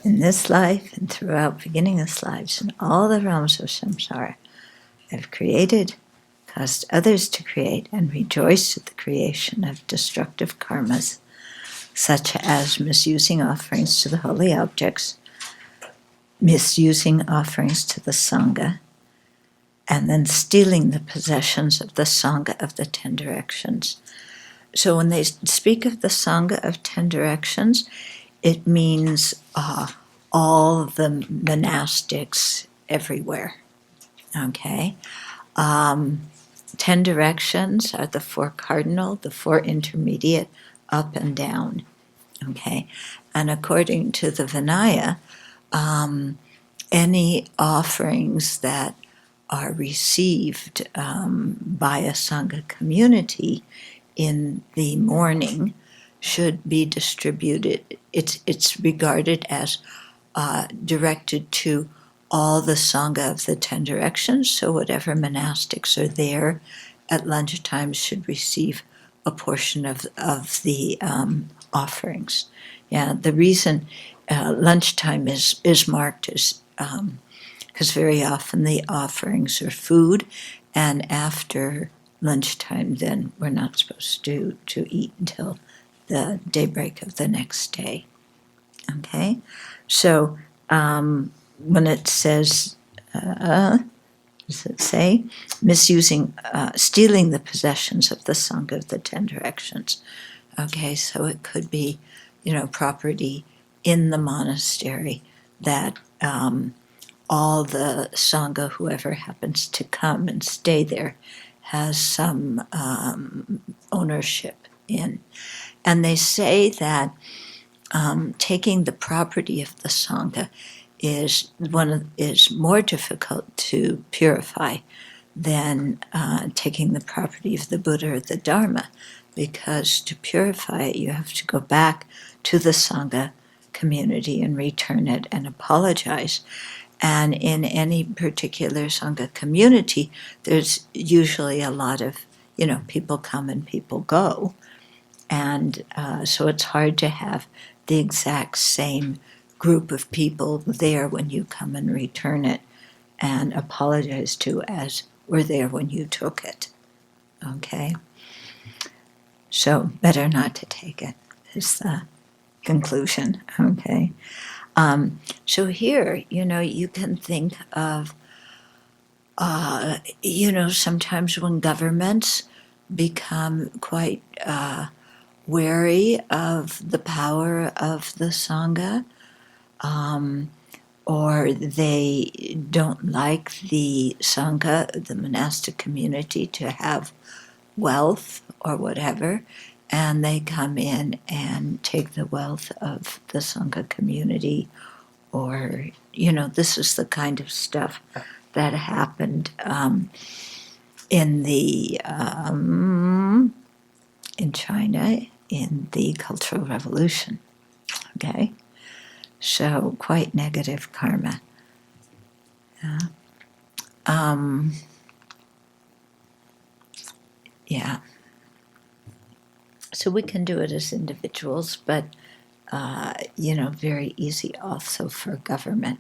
in this life and throughout beginningless lives in all the realms of samsara. I've created, caused others to create, and rejoiced at the creation of destructive karmas, such as misusing offerings to the holy objects, misusing offerings to the Sangha, and then stealing the possessions of the Sangha of the 10 directions. So when they speak of the Sangha of 10 directions, it means all the monastics everywhere, okay? 10 directions are the 4 cardinal, the 4 intermediate, up and down, okay? And according to the Vinaya, any offerings that are received by a Sangha community in the morning should be distributed. It's regarded as directed to all the Sangha of the 10 directions, so whatever monastics are there at lunchtime should receive a portion of the offerings. Yeah, the reason lunchtime is marked as because very often the offerings are food, and after lunchtime then we're not supposed to eat until the daybreak of the next day. Okay, so when it says, does it say, misusing, stealing the possessions of the Sangha of the 10 directions? Okay, so it could be, property in the monastery that all the Sangha, whoever happens to come and stay there, has some ownership in. And they say that taking the property of the Sangha is more difficult to purify than taking the property of the Buddha or the Dharma, because to purify it you have to go back to the Sangha community and return it and apologize. And in any particular Sangha community, there's usually a lot of, people come and people go. And so it's hard to have the exact same group of people there when you come and return it and apologize to as were there when you took it. Okay? So better not to take it is the conclusion. Okay? So here, you can think of, sometimes when governments become quite wary of the power of the Sangha, or they don't like the Sangha, the monastic community, to have wealth or whatever, and they come in and take the wealth of the Sangha community, or, this is the kind of stuff that happened in China in the Cultural Revolution. Okay? So quite negative karma. Yeah. Yeah. So we can do it as individuals, but very easy also for government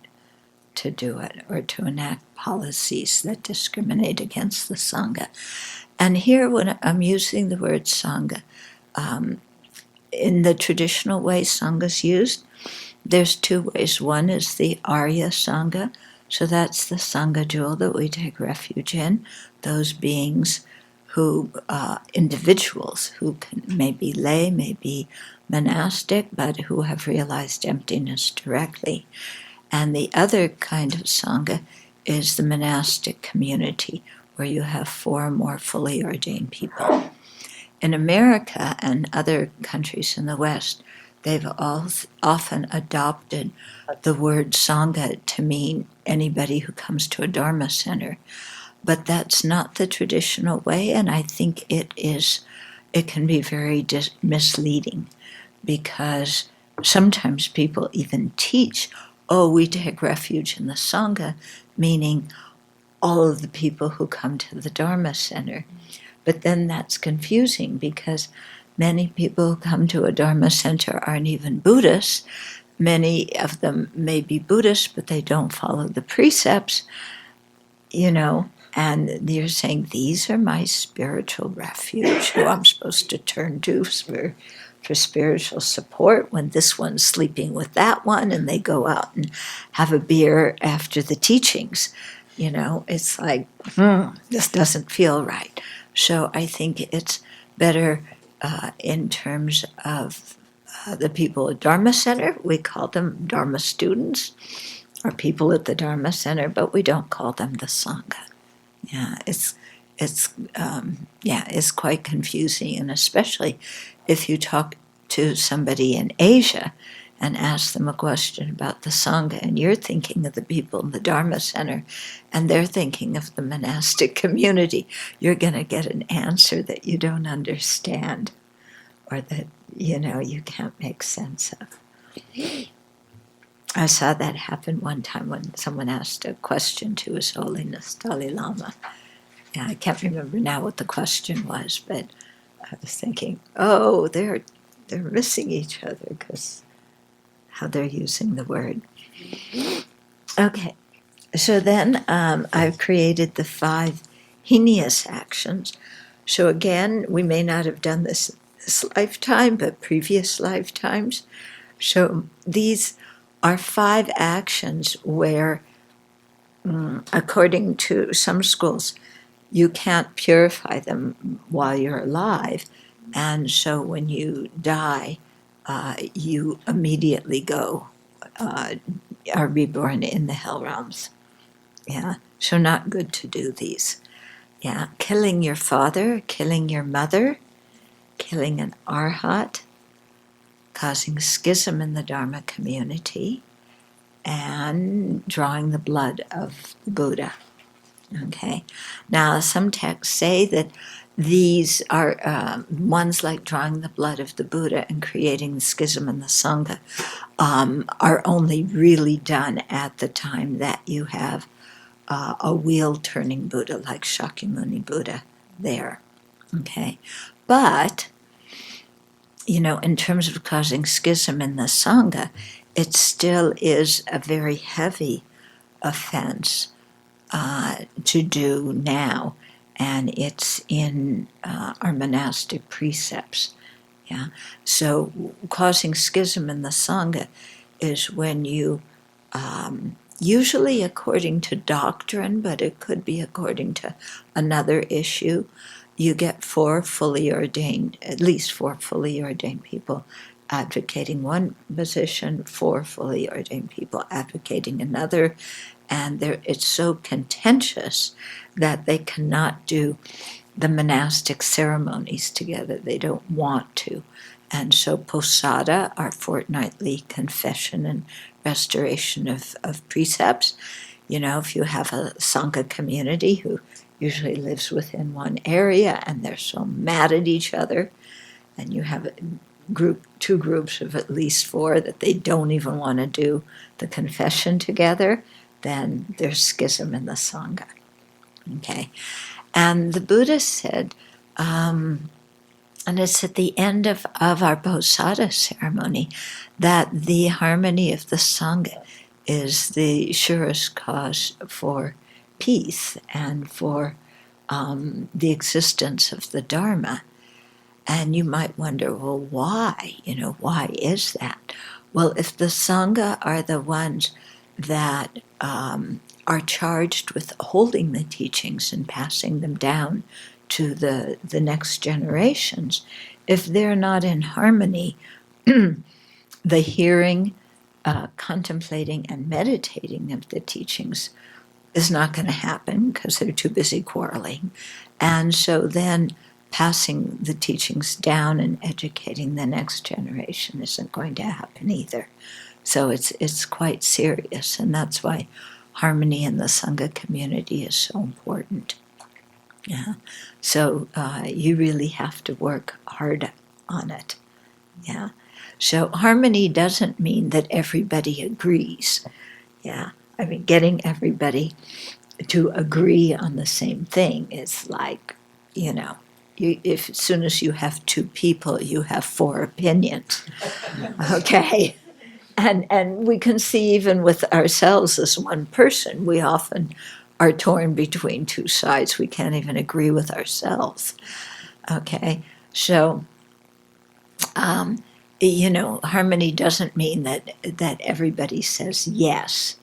to do it or to enact policies that discriminate against the Sangha. And here, when I'm using the word Sangha, in the traditional way Sangha's used, there's 2 ways. One is the Arya Sangha, so that's the Sangha jewel that we take refuge in, those beings who, individuals who may be lay, may be monastic, but who have realized emptiness directly. And the other kind of Sangha is the monastic community, where you have 4 more fully ordained people. In America and other countries in the West, they've often adopted the word Sangha to mean anybody who comes to a Dharma center. But that's not the traditional way, and I think it can be very misleading, because sometimes people even teach, we take refuge in the Sangha, meaning all of the people who come to the Dharma center. But then that's confusing, because many people who come to a Dharma center aren't even Buddhists. many of them may be Buddhist, but they don't follow the precepts, and you're saying, these are my spiritual refuge, who I'm supposed to turn to for spiritual support when this one's sleeping with that one and they go out and have a beer after the teachings. It's like, this doesn't feel right. So I think it's better in terms of the people at Dharma Center. We call them Dharma students or people at the Dharma Center, but we don't call them the Sangha. Yeah, it's quite confusing, and especially if you talk to somebody in Asia and ask them a question about the Sangha, and you're thinking of the people in the Dharma Center, and they're thinking of the monastic community, you're going to get an answer that you don't understand, or that, you can't make sense of. I saw that happen one time when someone asked a question to His Holiness Dalai Lama. Yeah, I can't remember now what the question was, but I was thinking, oh, they're missing each other because how they're using the word. Okay, so then I've created the 5 heinous actions. So again, we may not have done this lifetime, but previous lifetimes. So these are 5 actions where, according to some schools, you can't purify them while you're alive. And so when you die, you immediately are reborn in the hell realms. Yeah, so not good to do these. Yeah, killing your father, killing your mother, killing an arhat, causing schism in the Dharma community, and drawing the blood of the Buddha. Okay, now some texts say that these are ones like drawing the blood of the Buddha and creating the schism in the Sangha are only really done at the time that you have a wheel-turning Buddha like Shakyamuni Buddha there. Okay, but in terms of causing schism in the Sangha, it still is a very heavy offense to do now, and it's in our monastic precepts. Yeah, so causing schism in the Sangha is when you, usually according to doctrine, but it could be according to another issue, you get at least four fully ordained people advocating one position, 4 fully ordained people advocating another, and it's so contentious that they cannot do the monastic ceremonies together. They don't want to. And so posada, our fortnightly confession and restoration of precepts, if you have a Sangha community who usually lives within one area and they're so mad at each other, and you have two groups of at least 4 that they don't even want to do the confession together, then there's schism in the Sangha. Okay, and the Buddha said, and it's at the end of our Posada ceremony, that the harmony of the Sangha is the surest cause for peace and for the existence of the Dharma. And you might wonder, well, why? Why is that? Well, if the Sangha are the ones that are charged with holding the teachings and passing them down to the next generations, if they're not in harmony, the hearing, contemplating, and meditating of the teachings is not going to happen because they're too busy quarreling. And so then passing the teachings down and educating the next generation isn't going to happen either. So it's quite serious, and that's why harmony in the Sangha community is so important. Yeah. So you really have to work hard on it. Yeah. So harmony doesn't mean that everybody agrees. Yeah. I mean, getting everybody to agree on the same thing is like, if as soon as you have 2 people, you have 4 opinions. Okay. And we can see even with ourselves as one person, we often are torn between two sides. We can't even agree with ourselves. Okay, so harmony doesn't mean that everybody says yes,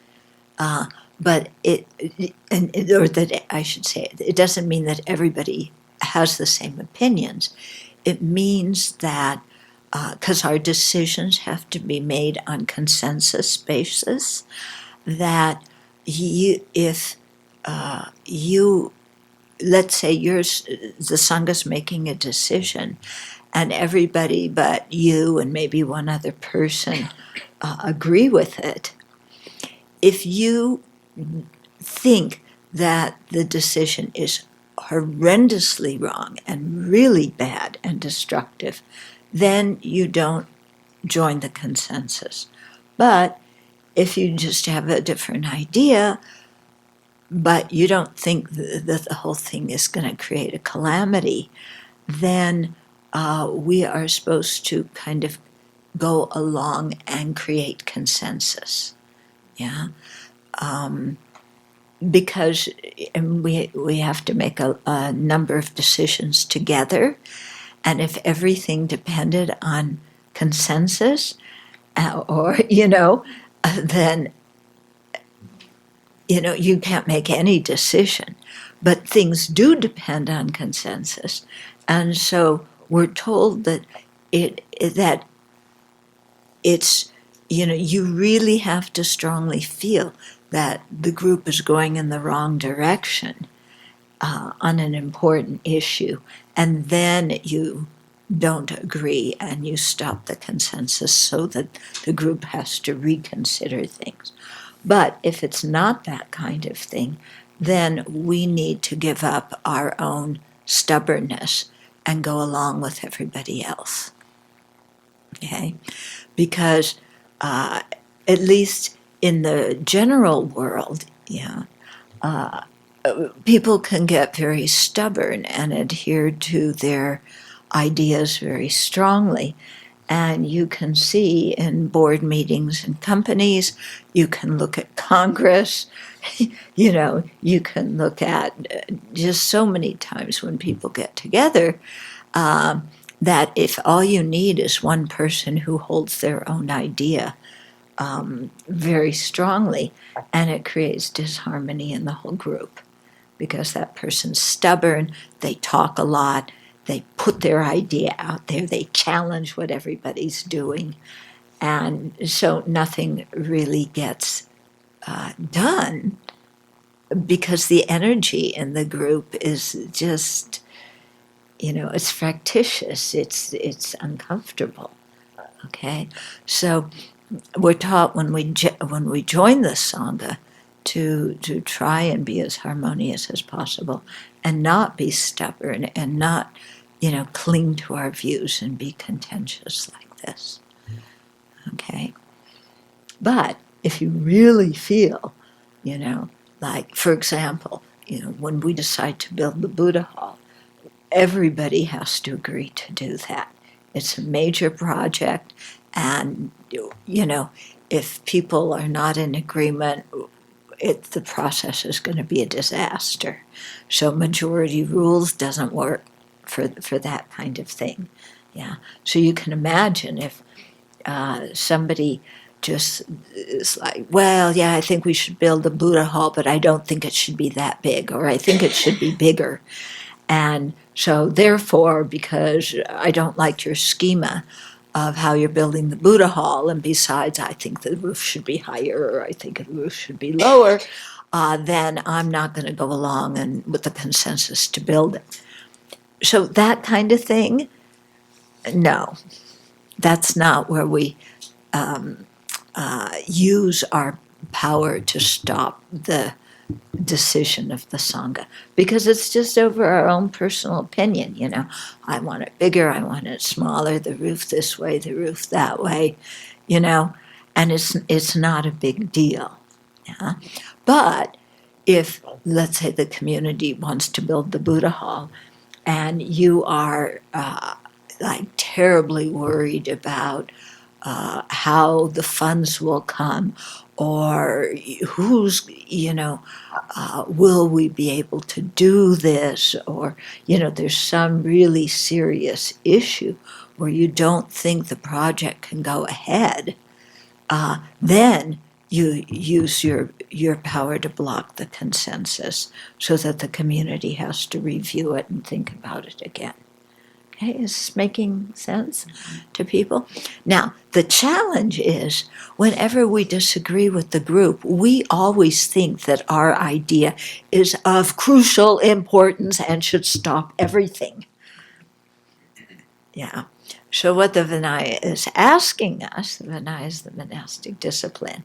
but or that I should say it doesn't mean that everybody has the same opinions. It means that because our decisions have to be made on consensus basis, that if you, let's say the Sangha's making a decision, and everybody but you and maybe one other person agree with it, if you think that the decision is horrendously wrong and really bad and destructive, then you don't join the consensus. But if you just have a different idea, but you don't think that the whole thing is going to create a calamity, then we are supposed to kind of go along and create consensus. Yeah. Because we have to make a number of decisions together, and if everything depended on consensus, then you can't make any decision. But things do depend on consensus, and so we're told that it's you really have to strongly feel that the group is going in the wrong direction on an important issue, and then you don't agree and you stop the consensus so that the group has to reconsider things. But if it's not that kind of thing, then we need to give up our own stubbornness and go along with everybody else. Okay? Because at least in the general world, people can get very stubborn and adhere to their ideas very strongly. And you can see in board meetings and companies, you can look at Congress, you can look at just so many times when people get together, that if all you need is one person who holds their own idea very strongly, and it creates disharmony in the whole group, because that person's stubborn, they talk a lot, they put their idea out there, they challenge what everybody's doing, and so nothing really gets done, because the energy in the group is just, it's fractious, it's uncomfortable. Okay, so we're taught when we join the Sangha to try and be as harmonious as possible, and not be stubborn, and not cling to our views and be contentious like this. Okay, but if you really feel, like, for example, when we decide to build the Buddha Hall, everybody has to agree to do that. It's a major project, and if people are not in agreement, the process is going to be a disaster. So majority rules doesn't work for that kind of thing. Yeah. So you can imagine if somebody just is like, well, yeah, I think we should build the Buddha Hall, but I don't think it should be that big, or I think it should be bigger. And so therefore, because I don't like your schema of how you're building the Buddha Hall, and besides, I think the roof should be higher, or I think the roof should be lower, then I'm not going to go along and with the consensus to build it. So that kind of thing, no, that's not where we use our power to stop the decision of the Sangha, because it's just over our own personal opinion. I want it bigger, I want it smaller, the roof this way, the roof that way, and it's not a big deal. Yeah? But if, let's say, the community wants to build the Buddha Hall, and you are like terribly worried about how the funds will come, or who's, will we be able to do this, or, there's some really serious issue where you don't think the project can go ahead, then you use your power to block the consensus so that the community has to review it and think about it again. Okay, is this making sense to people? Now, the challenge is whenever we disagree with the group, we always think that our idea is of crucial importance and should stop everything. Yeah. So what the Vinaya is asking us, the Vinaya is the monastic discipline,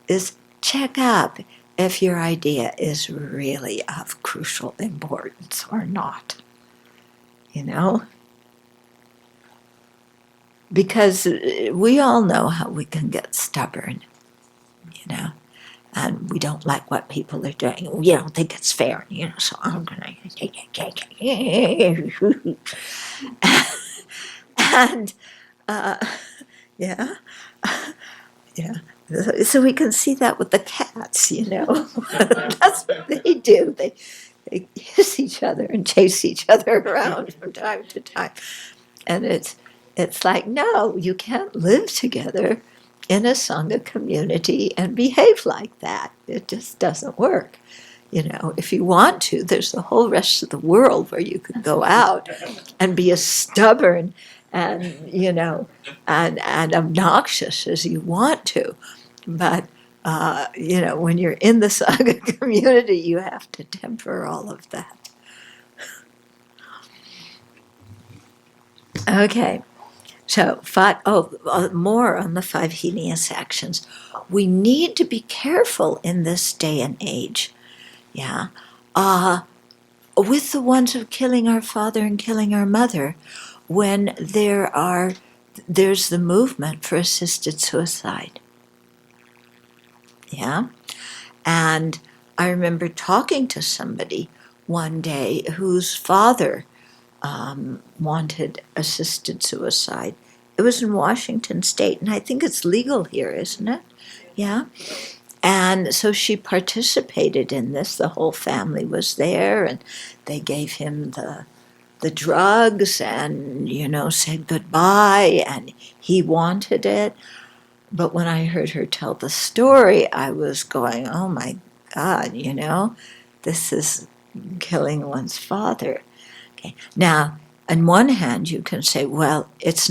is check up if your idea is really of crucial importance or not. Because we all know how we can get stubborn, and we don't like what people are doing. We don't think it's fair, so I'm going to... And, yeah. So we can see that with the cats, That's what they do. They hiss each other and chase each other around from time to time. And it's like, no, you can't live together in a Sangha community and behave like that. It just doesn't work. If you want to, there's the whole rest of the world where you could go out and be as stubborn and, and obnoxious as you want to. But, when you're in the Sangha community, you have to temper all of that. Okay. So, more on the 5 heinous actions. We need to be careful in this day and age, with the ones of killing our father and killing our mother, when there's the movement for assisted suicide. Yeah? And I remember talking to somebody one day whose father wanted assisted suicide. It was in Washington State, and I think it's legal here, isn't it? Yeah. And so she participated in this. The whole family was there, and they gave him the drugs and, said goodbye, and he wanted it. But when I heard her tell the story, I was going, oh my God, this is killing one's father. Okay. Now, on one hand, you can say, well, it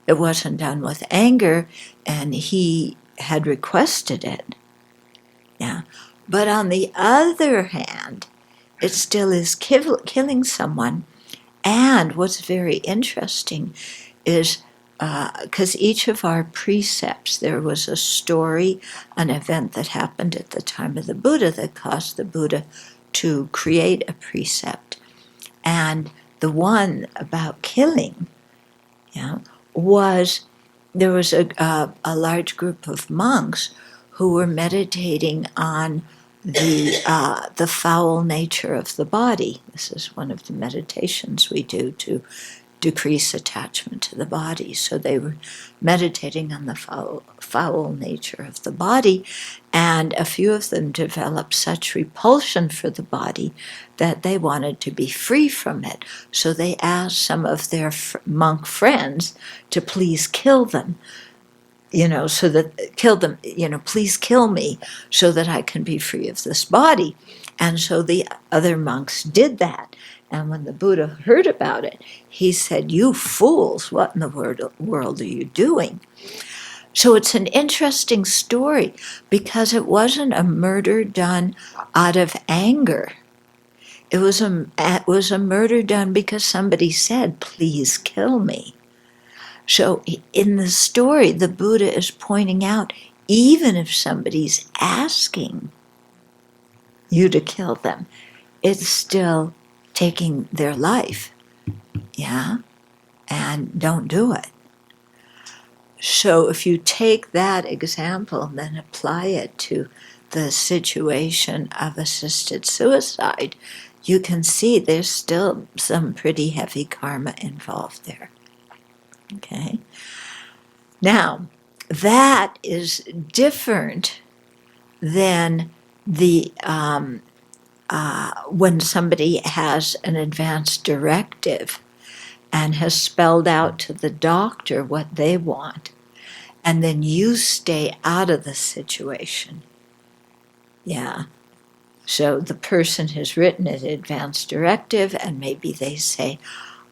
wasn't done with anger, and he had requested it. Yeah. But on the other hand, it still is killing someone. And what's very interesting is, because each of our precepts, there was a story, an event that happened at the time of the Buddha that caused the Buddha to create a precept. And the one about killing, there was a large group of monks who were meditating on the foul nature of the body. This is one of the meditations we do to decrease attachment to the body. So they were meditating on the foul nature of the body, and a few of them developed such repulsion for the body that they wanted to be free from it. So they asked some of their monk friends to please kill them, please kill me so that I can be free of this body. And so the other monks did that. And when the Buddha heard about it, he said, you fools, what in the world are you doing? So it's an interesting story because it wasn't a murder done out of anger. It was a murder done because somebody said, please kill me. So in the story, the Buddha is pointing out, even if somebody's asking you to kill them, it's still taking their life, and don't do it. So if you take that example and then apply it to the situation of assisted suicide, you can see there's still some pretty heavy karma involved there. Okay. Now, that is different than the when somebody has an advance directive and has spelled out to the doctor what they want, and then you stay out of the situation. Yeah. So the person has written an advance directive, and maybe they say,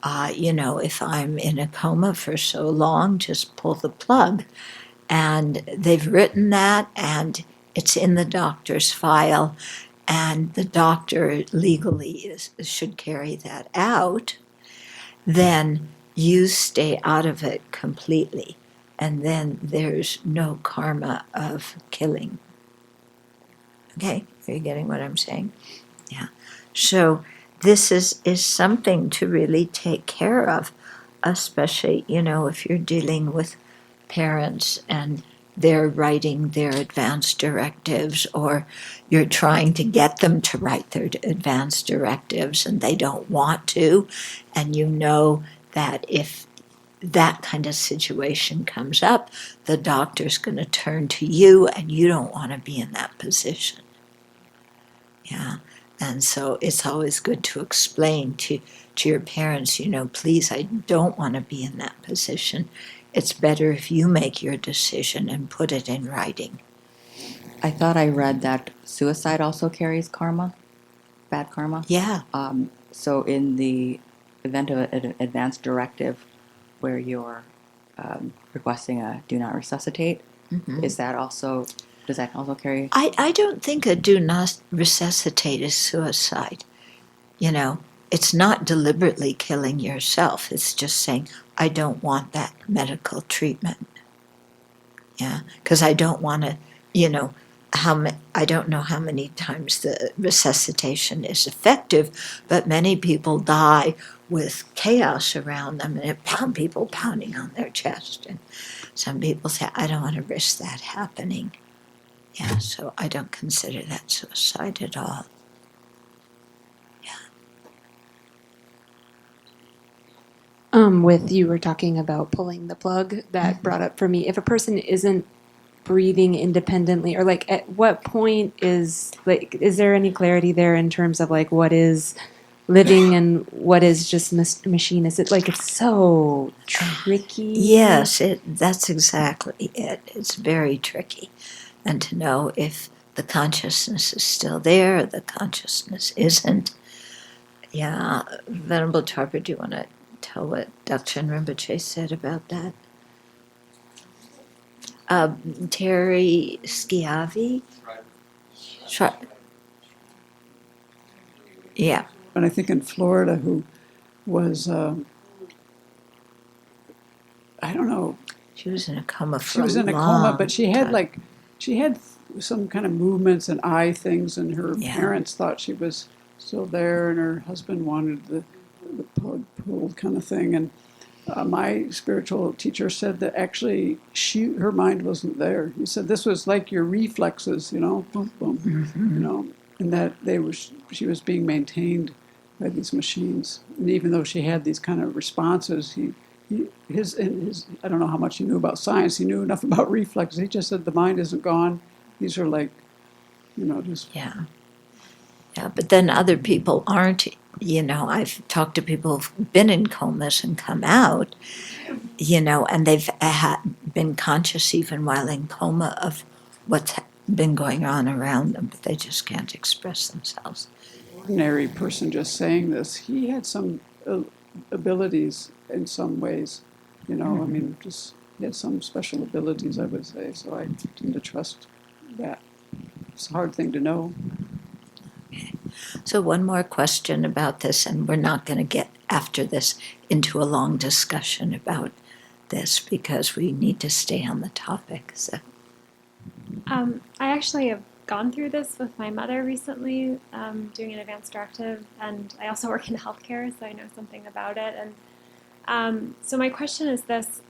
if I'm in a coma for so long, just pull the plug. And they've written that, and it's in the doctor's file, and the doctor legally should carry that out. Then you stay out of it completely, and then there's no karma of killing. Okay, are you getting what I'm saying? Yeah. So this is something to really take care of, especially, if you're dealing with parents and they're writing their advance directives, or you're trying to get them to write their advance directives and they don't want to, and you know that if that kind of situation comes up, the doctor's going to turn to you, and you don't want to be in that position. Yeah. And so it's always good to explain to your parents, please, I don't want to be in that position. It's better if you make your decision and put it in writing. I thought I read that suicide also carries karma, bad karma. Yeah. So in the event of an advance directive where you're requesting a do not resuscitate, does that also carry? I don't think a do not resuscitate is suicide. It's not deliberately killing yourself. It's just saying, I don't want that medical treatment. Yeah, because I don't want to, I don't know how many times the resuscitation is effective, but many people die with chaos around them and people pounding on their chest. And some people say, I don't want to risk that happening. Yeah, so I don't consider that suicide at all. With you were talking about pulling the plug, that brought up for me, if a person isn't breathing independently, or like at what point is there any clarity there in terms of like what is living and what is just machine? Is it like it's so tricky? Yes, that's exactly it. It's very tricky. And to know if the consciousness is still there or the consciousness isn't. Yeah, Venerable Tarpa, do you want to tell what Dakshin Rinpoche said about that? Terry Schiavi? Yeah. And I think in Florida, who was, I don't know. She was in a coma for She was in a coma, but she had some kind of movements and eye things, and her parents thought she was still there, and her husband wanted the plug pulled kind of thing. And my spiritual teacher said that actually her mind wasn't there. He said this was like your reflexes, boom, boom, and that she was being maintained by these machines. And even though she had these kind of responses, his I don't know how much he knew about science. He knew enough about reflexes. He just said the mind isn't gone. These are like, just yeah. But then other people aren't. I've talked to people who've been in comas and come out, and they've been conscious even while in coma of what's been going on around them, but they just can't express themselves. Ordinary person just saying this, he had some abilities in some ways, I mean, just he had some special abilities, I would say, so I tend to trust that. It's a hard thing to know. Okay. So one more question about this, and we're not going to get after this into a long discussion about this because we need to stay on the topic. So, I actually have gone through this with my mother recently, doing an advanced directive, and I also work in healthcare, so I know something about it. And so my question is this: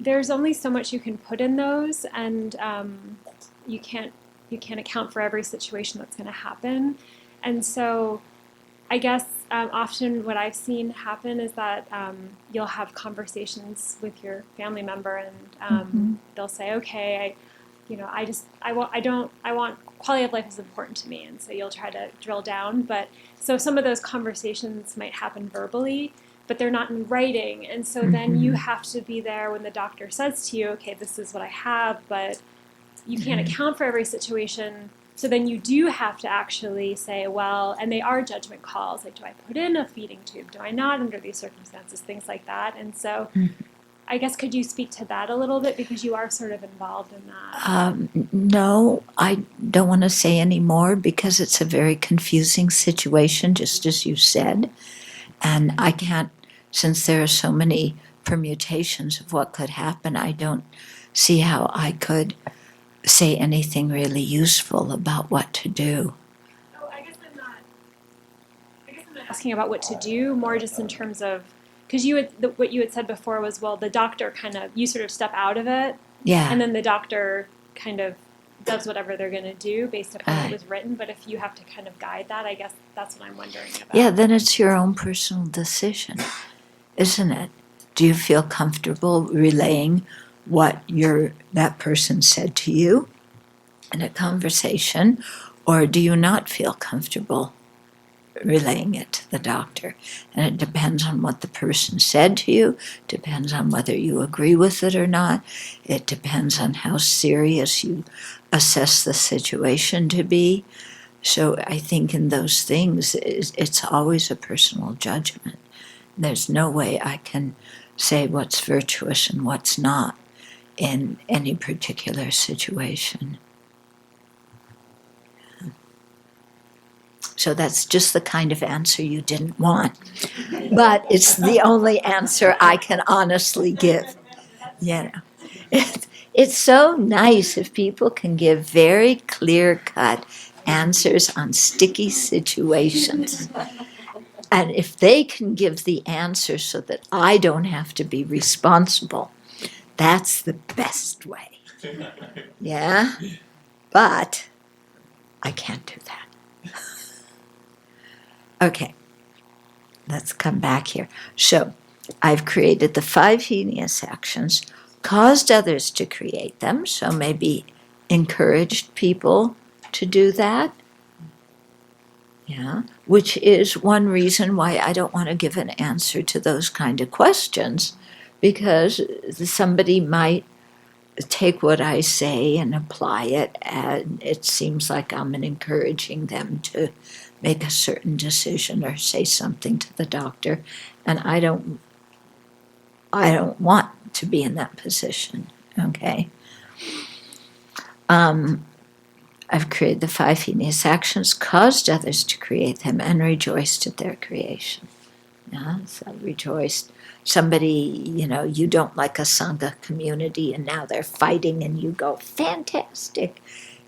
there's only so much you can put in those, and you can't account for every situation that's going to happen. And so I guess often what I've seen happen is that you'll have conversations with your family member, and they'll say, "Okay, I want quality of life is important to me," and so you'll try to drill down. But so some of those conversations might happen verbally, but they're not in writing, and so then you have to be there when the doctor says to you, "Okay, this is what I have," but you can't account for every situation. So then you do have to actually say, well, and they are judgment calls, like, do I put in a feeding tube? Do I not under these circumstances? Things like that. And so I guess could you speak to that a little bit, because you are sort of involved in that? No, I don't want to say any more because it's a very confusing situation, just as you said. And I can't, since there are so many permutations of what could happen, I don't see how I could say anything really useful about what to do. Oh, I guess I'm not asking about what to do, more just in terms of, because what you had said before was, well, the doctor kind of, you sort of step out of it, Yeah. and then the doctor kind of does whatever they're going to do based upon what was written. But if you have to kind of guide that, I guess that's what I'm wondering about. Yeah, then it's your own personal decision, isn't it? Do you feel comfortable relaying what that person said to you in a conversation, or do you not feel comfortable relaying it to the doctor? And it depends on what the person said to you, depends on whether you agree with it or not, it depends on how serious you assess the situation to be. So I think in those things, it's always a personal judgment. There's no way I can say what's virtuous and what's not in any particular situation. So that's just the kind of answer you didn't want. But it's the only answer I can honestly give. You know, it's so nice if people can give very clear-cut answers on sticky situations. And if they can give the answer so that I don't have to be responsible, that's the best way. Yeah? But I can't do that. Okay. Let's come back here. So, I've created the 5 heinous actions, caused others to create them, so maybe encouraged people to do that. Yeah, which is one reason why I don't want to give an answer to those kind of questions, because somebody might take what I say and apply it, and it seems like I'm encouraging them to make a certain decision or say something to the doctor, and I don't want to be in that position. Okay. I've created the 5 heinous actions, caused others to create them, and rejoiced at their creation. Yeah, so rejoiced. Somebody, you don't like a Sangha community, and now they're fighting, and you go, fantastic.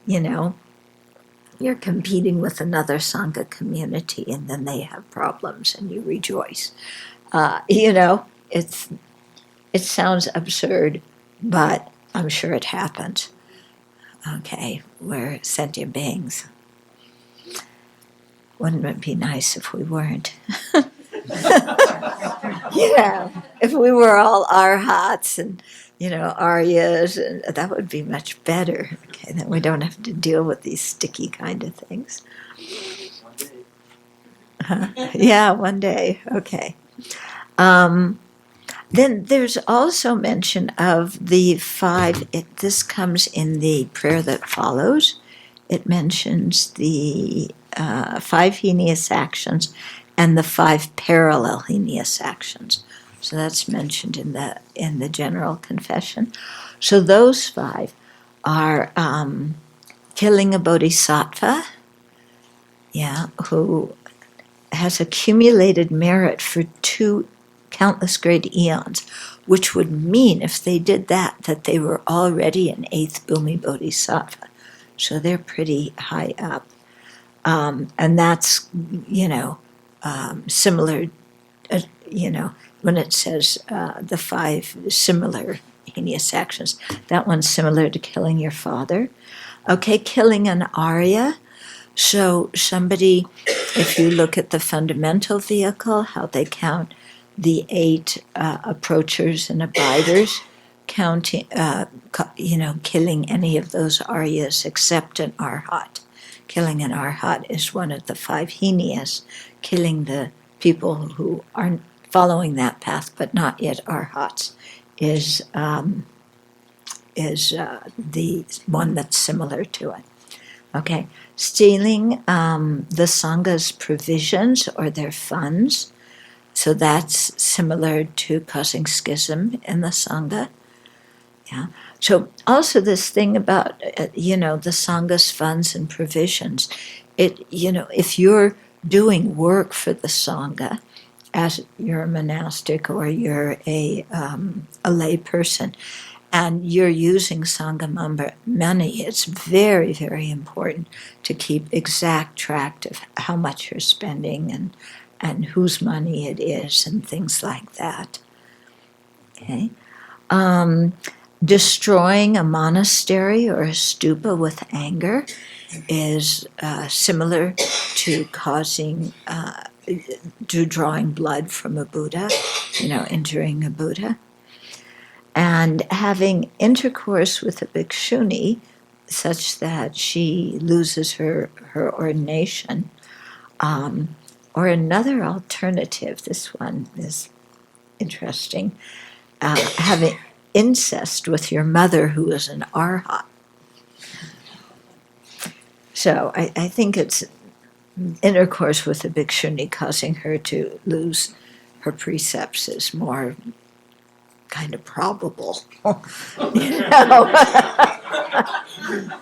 You're competing with another Sangha community, and then they have problems, and you rejoice. It sounds absurd, but I'm sure it happens. Okay, we're sentient beings. Wouldn't it be nice if we weren't? If we were all arhats and, aryas, that would be much better. Okay, then we don't have to deal with these sticky kind of things. Yeah, one day. Okay. Then there's also mention of the 5, this comes in the prayer that follows. It mentions the 5 heinous actions and the 5 parallel heinous actions. So that's mentioned in the general confession. So those 5 are killing a bodhisattva, who has accumulated merit for 2 countless great eons, which would mean if they did that they were already an 8th Bhumi Bodhisattva. So they're pretty high up. And that's, similar, when it says the 5 similar heinous actions, that one's similar to killing your father. Okay, killing an Arya. So somebody If you look at the fundamental vehicle, how they count the 8 approachers and abiders, counting, killing any of those aryas except an arhat. Killing an arhat is one of the 5 hiniyas. Killing the people who aren't following that path but not yet arhats is the one that's similar to it. Okay, stealing the Sangha's provisions or their funds. So that's similar to causing schism in the Sangha. Yeah. So also this thing about, the Sangha's funds and provisions. If you're doing work for the Sangha, as you're a monastic or you're a lay person, and you're using Sangha money, it's very, very important to keep exact track of how much you're spending and whose money it is and things like that. Okay. Destroying a monastery or a stupa with anger is similar to drawing blood from a Buddha, injuring a Buddha. And having intercourse with a bhikshuni such that she loses her ordination. Or another alternative, this one is interesting, having incest with your mother who is an arhat. So I think it's intercourse with a bhikshuni causing her to lose her precepts is more kind of probable.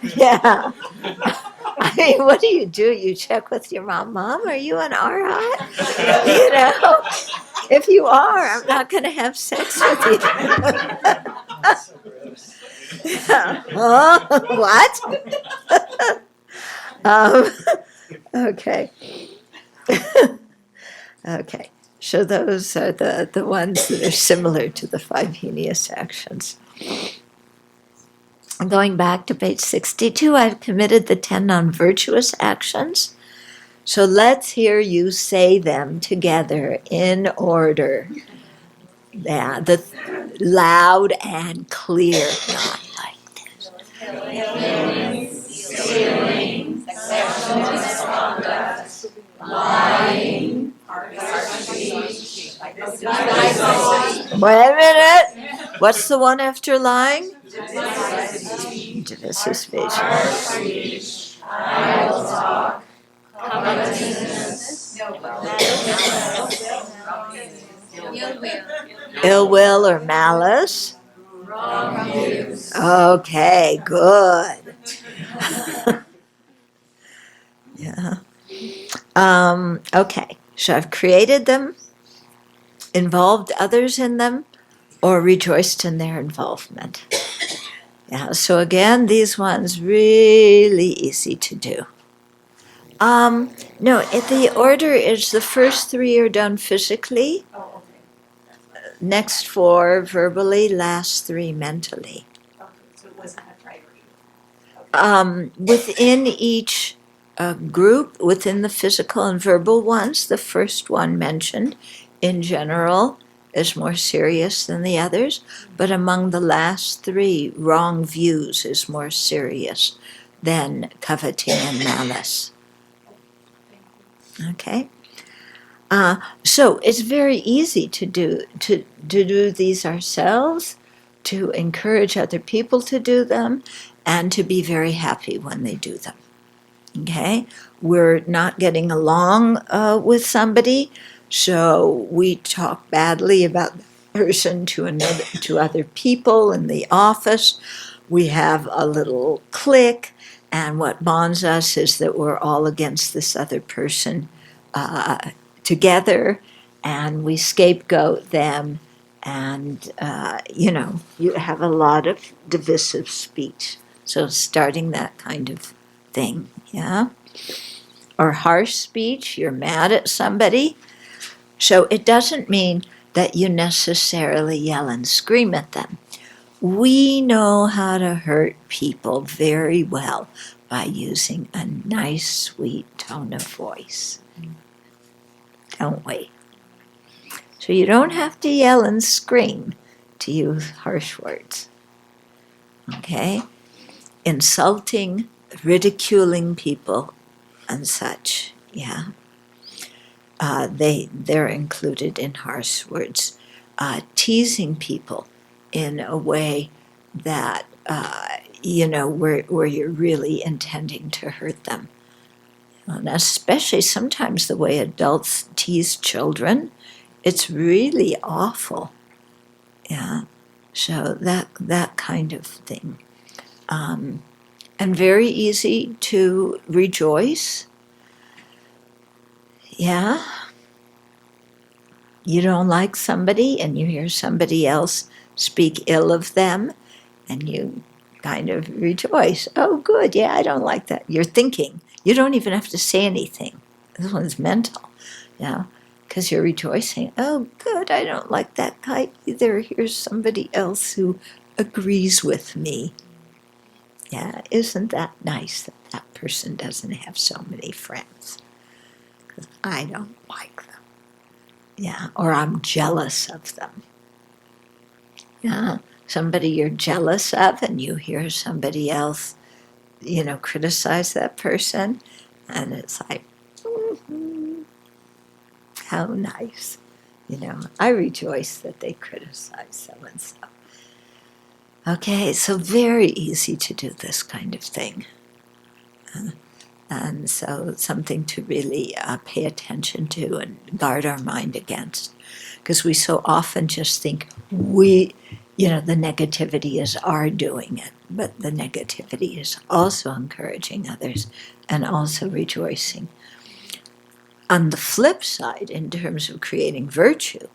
Yeah. I mean, what do? You check with your mom. Mom, are you an arhat? If you are, I'm not going to have sex with you. What? Okay. Okay. So those are the ones that are similar to the 5 heinous actions. Going back to page 62, I've committed the 10 non-virtuous actions. So let's hear you say them together in order. Yeah, the loud and clear, not like this. Stealing, sexual misconduct, lying, Wait a minute. What's the one after lying? Divisive speech. idle talk, covetousness, Ill will or malice. wrong views, Okay, good. Yeah. Okay, so I've created them, involved others in them, or rejoiced in their involvement. Yeah, so again, these ones really easy to do. No, the order is the first 3 are done physically, next 4 verbally, last 3 mentally. so it wasn't a priority. Within each group, within the physical and verbal ones, the first one mentioned in general is more serious than the others, but among the last 3, wrong views is more serious than coveting and malice. Okay? So it's very easy to do these ourselves, to encourage other people to do them, and to be very happy when they do them. Okay? We're not getting along with somebody, so we talk badly about the person to other people in the office. We have a little clique, and what bonds us is that we're all against this other person together, and we scapegoat them, and you have a lot of divisive speech. So starting that kind of thing, yeah? Or harsh speech, you're mad at somebody. So it doesn't mean that you necessarily yell and scream at them. We know how to hurt people very well by using a nice, sweet tone of voice. don't we? So you don't have to yell and scream to use harsh words. Okay? Insulting, ridiculing people, and such, yeah. They're included in harsh words. Teasing people in a way that, where you're really intending to hurt them. And especially sometimes the way adults tease children, it's really awful. Yeah. So that kind of thing. And very easy to rejoice. Yeah. You don't like somebody and you hear somebody else speak ill of them and you kind of rejoice. Oh, good. Yeah, I don't like that. You're thinking. You don't even have to say anything. This one's mental, because you're rejoicing. Oh, good. I don't like that guy either. Here's somebody else who agrees with me. Yeah, isn't that nice that that person doesn't have so many friends? Because I don't like them. Yeah, or I'm jealous of them. Yeah, somebody you're jealous of and you hear somebody else, criticize that person, and it's like, how nice. I rejoice that they criticize so-and-so. Okay, so very easy to do this kind of thing. And so something to really pay attention to and guard our mind against. Because we so often just think the negativity is our doing it, but the negativity is also encouraging others and also rejoicing. On the flip side, in terms of creating virtue,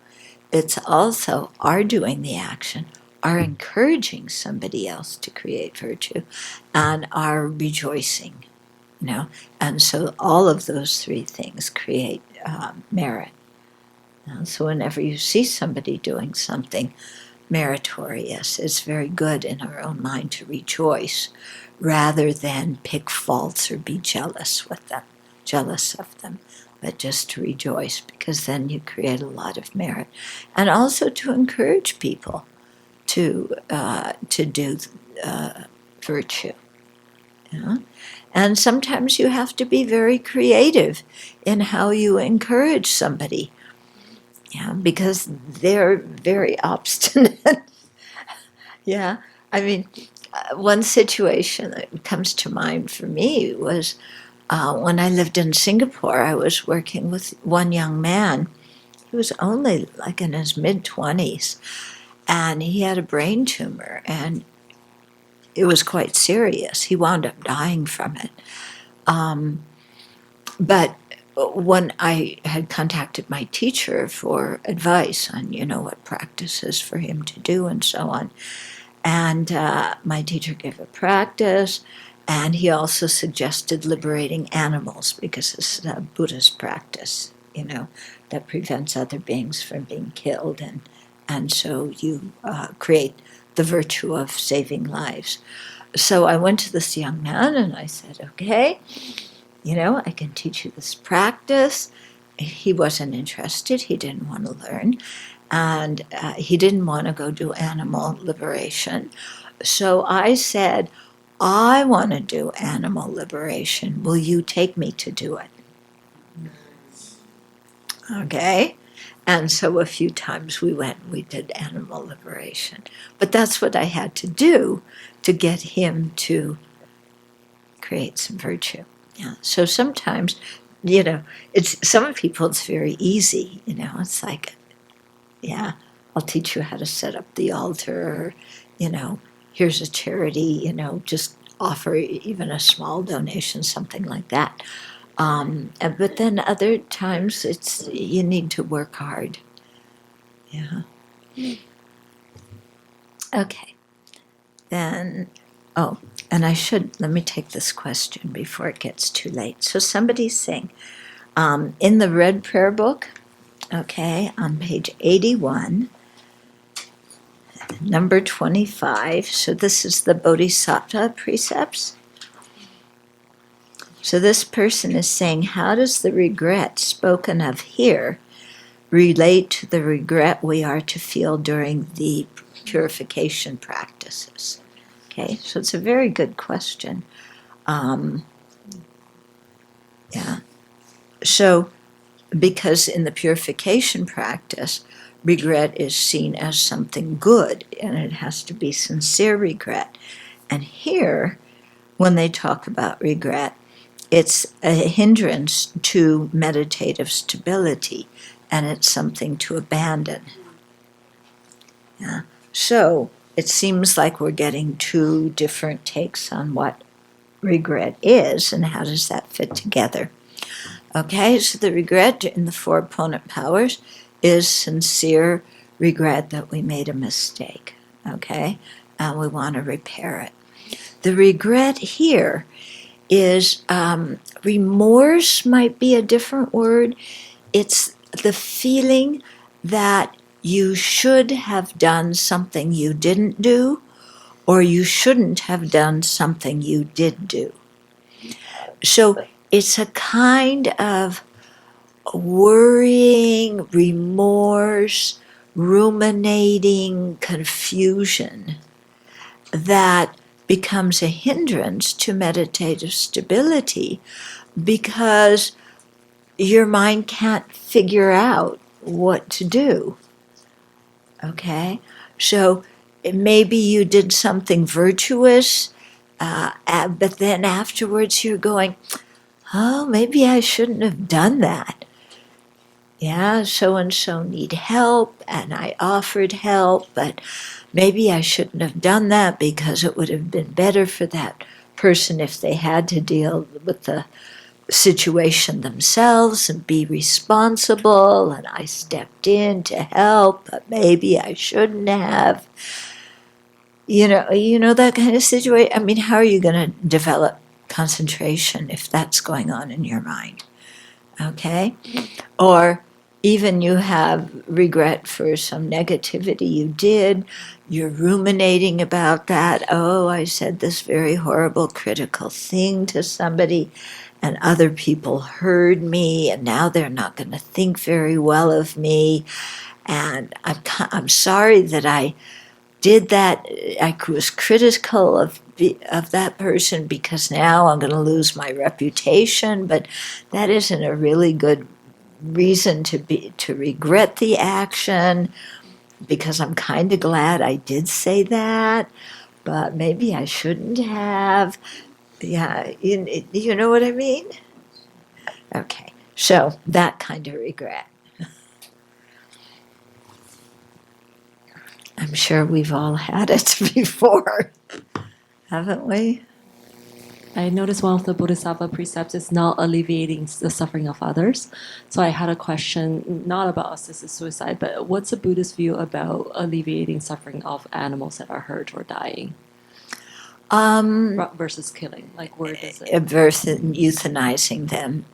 it's also our doing the action, our encouraging somebody else to create virtue, and our rejoicing. And so all of those three things create merit. So whenever you see somebody doing something meritorious, it's very good in our own mind to rejoice rather than pick faults or be jealous of them, but just to rejoice, because then you create a lot of merit. And also to encourage people to do virtue. And sometimes you have to be very creative in how you encourage somebody, because they're very obstinate. Yeah, I mean, one situation that comes to mind for me was when I lived in Singapore. I was working with one young man. He was only like in his mid-20s, and he had a brain tumor, and it was quite serious. He wound up dying from it. But when I had contacted my teacher for advice on, what practices for him to do and so on, and my teacher gave a practice, and he also suggested liberating animals, because this is a Buddhist practice, that prevents other beings from being killed, and so you create the virtue of saving lives. So I went to this young man and I said, okay, I can teach you this practice. He wasn't interested. He didn't want to learn. And he didn't want to go do animal liberation. So I said, I want to do animal liberation. Will you take me to do it? Okay. And so a few times we did animal liberation. But that's what I had to do to get him to create some virtue. Yeah. So sometimes, some people it's very easy, it's like, I'll teach you how to set up the altar, or, here's a charity, just offer even a small donation, something like that. But then other times you need to work hard. Yeah. Okay. Then, and let me take this question before it gets too late. So somebody's saying, in the Red Prayer Book, on page 81, number 25, so this is the Bodhisattva precepts. So this person is saying, how does the regret spoken of here relate to the regret we are to feel during the purification practices? Okay, so it's a very good question. Yeah. So, because in the purification practice, regret is seen as something good, and it has to be sincere regret. And here, when they talk about regret, it's a hindrance to meditative stability, and it's something to abandon. Yeah. So it seems like we're getting two different takes on what regret is and how does that fit together. Okay, so the regret in the four opponent powers is sincere regret that we made a mistake. Okay, and we want to repair it. The regret here is remorse, might be a different word. It's the feeling that you should have done something you didn't do, or you shouldn't have done something you did do. So it's a kind of worrying, remorse, ruminating confusion that becomes a hindrance to meditative stability because your mind can't figure out what to do. Okay? So maybe you did something virtuous, but then afterwards you're going, oh, maybe I shouldn't have done that. Yeah, so-and-so need help, and I offered help, but maybe I shouldn't have done that because it would have been better for that person if they had to deal with the situation themselves and be responsible, and I stepped in to help, but maybe I shouldn't have. You know that kind of situation. I mean, how are you going to develop concentration if that's going on in your mind? Okay? Or even you have regret for some negativity you did, you're ruminating about that. Oh, I said this very horrible, critical thing to somebody, and other people heard me, and now they're not going to think very well of me. And I'm sorry that I did that. I was critical of that person because now I'm going to lose my reputation. But that isn't a really good reason to regret the action, because I'm kind of glad I did say that, but maybe I shouldn't have. Yeah, you know what I mean? Okay, so that kind of regret. I'm sure we've all had it before, haven't we? I noticed one of the Bodhisattva precepts is not alleviating the suffering of others. So I had a question, not about assisted suicide, but what's the Buddhist view about alleviating suffering of animals that are hurt or dying versus killing? Like, where does it? Versus euthanizing them.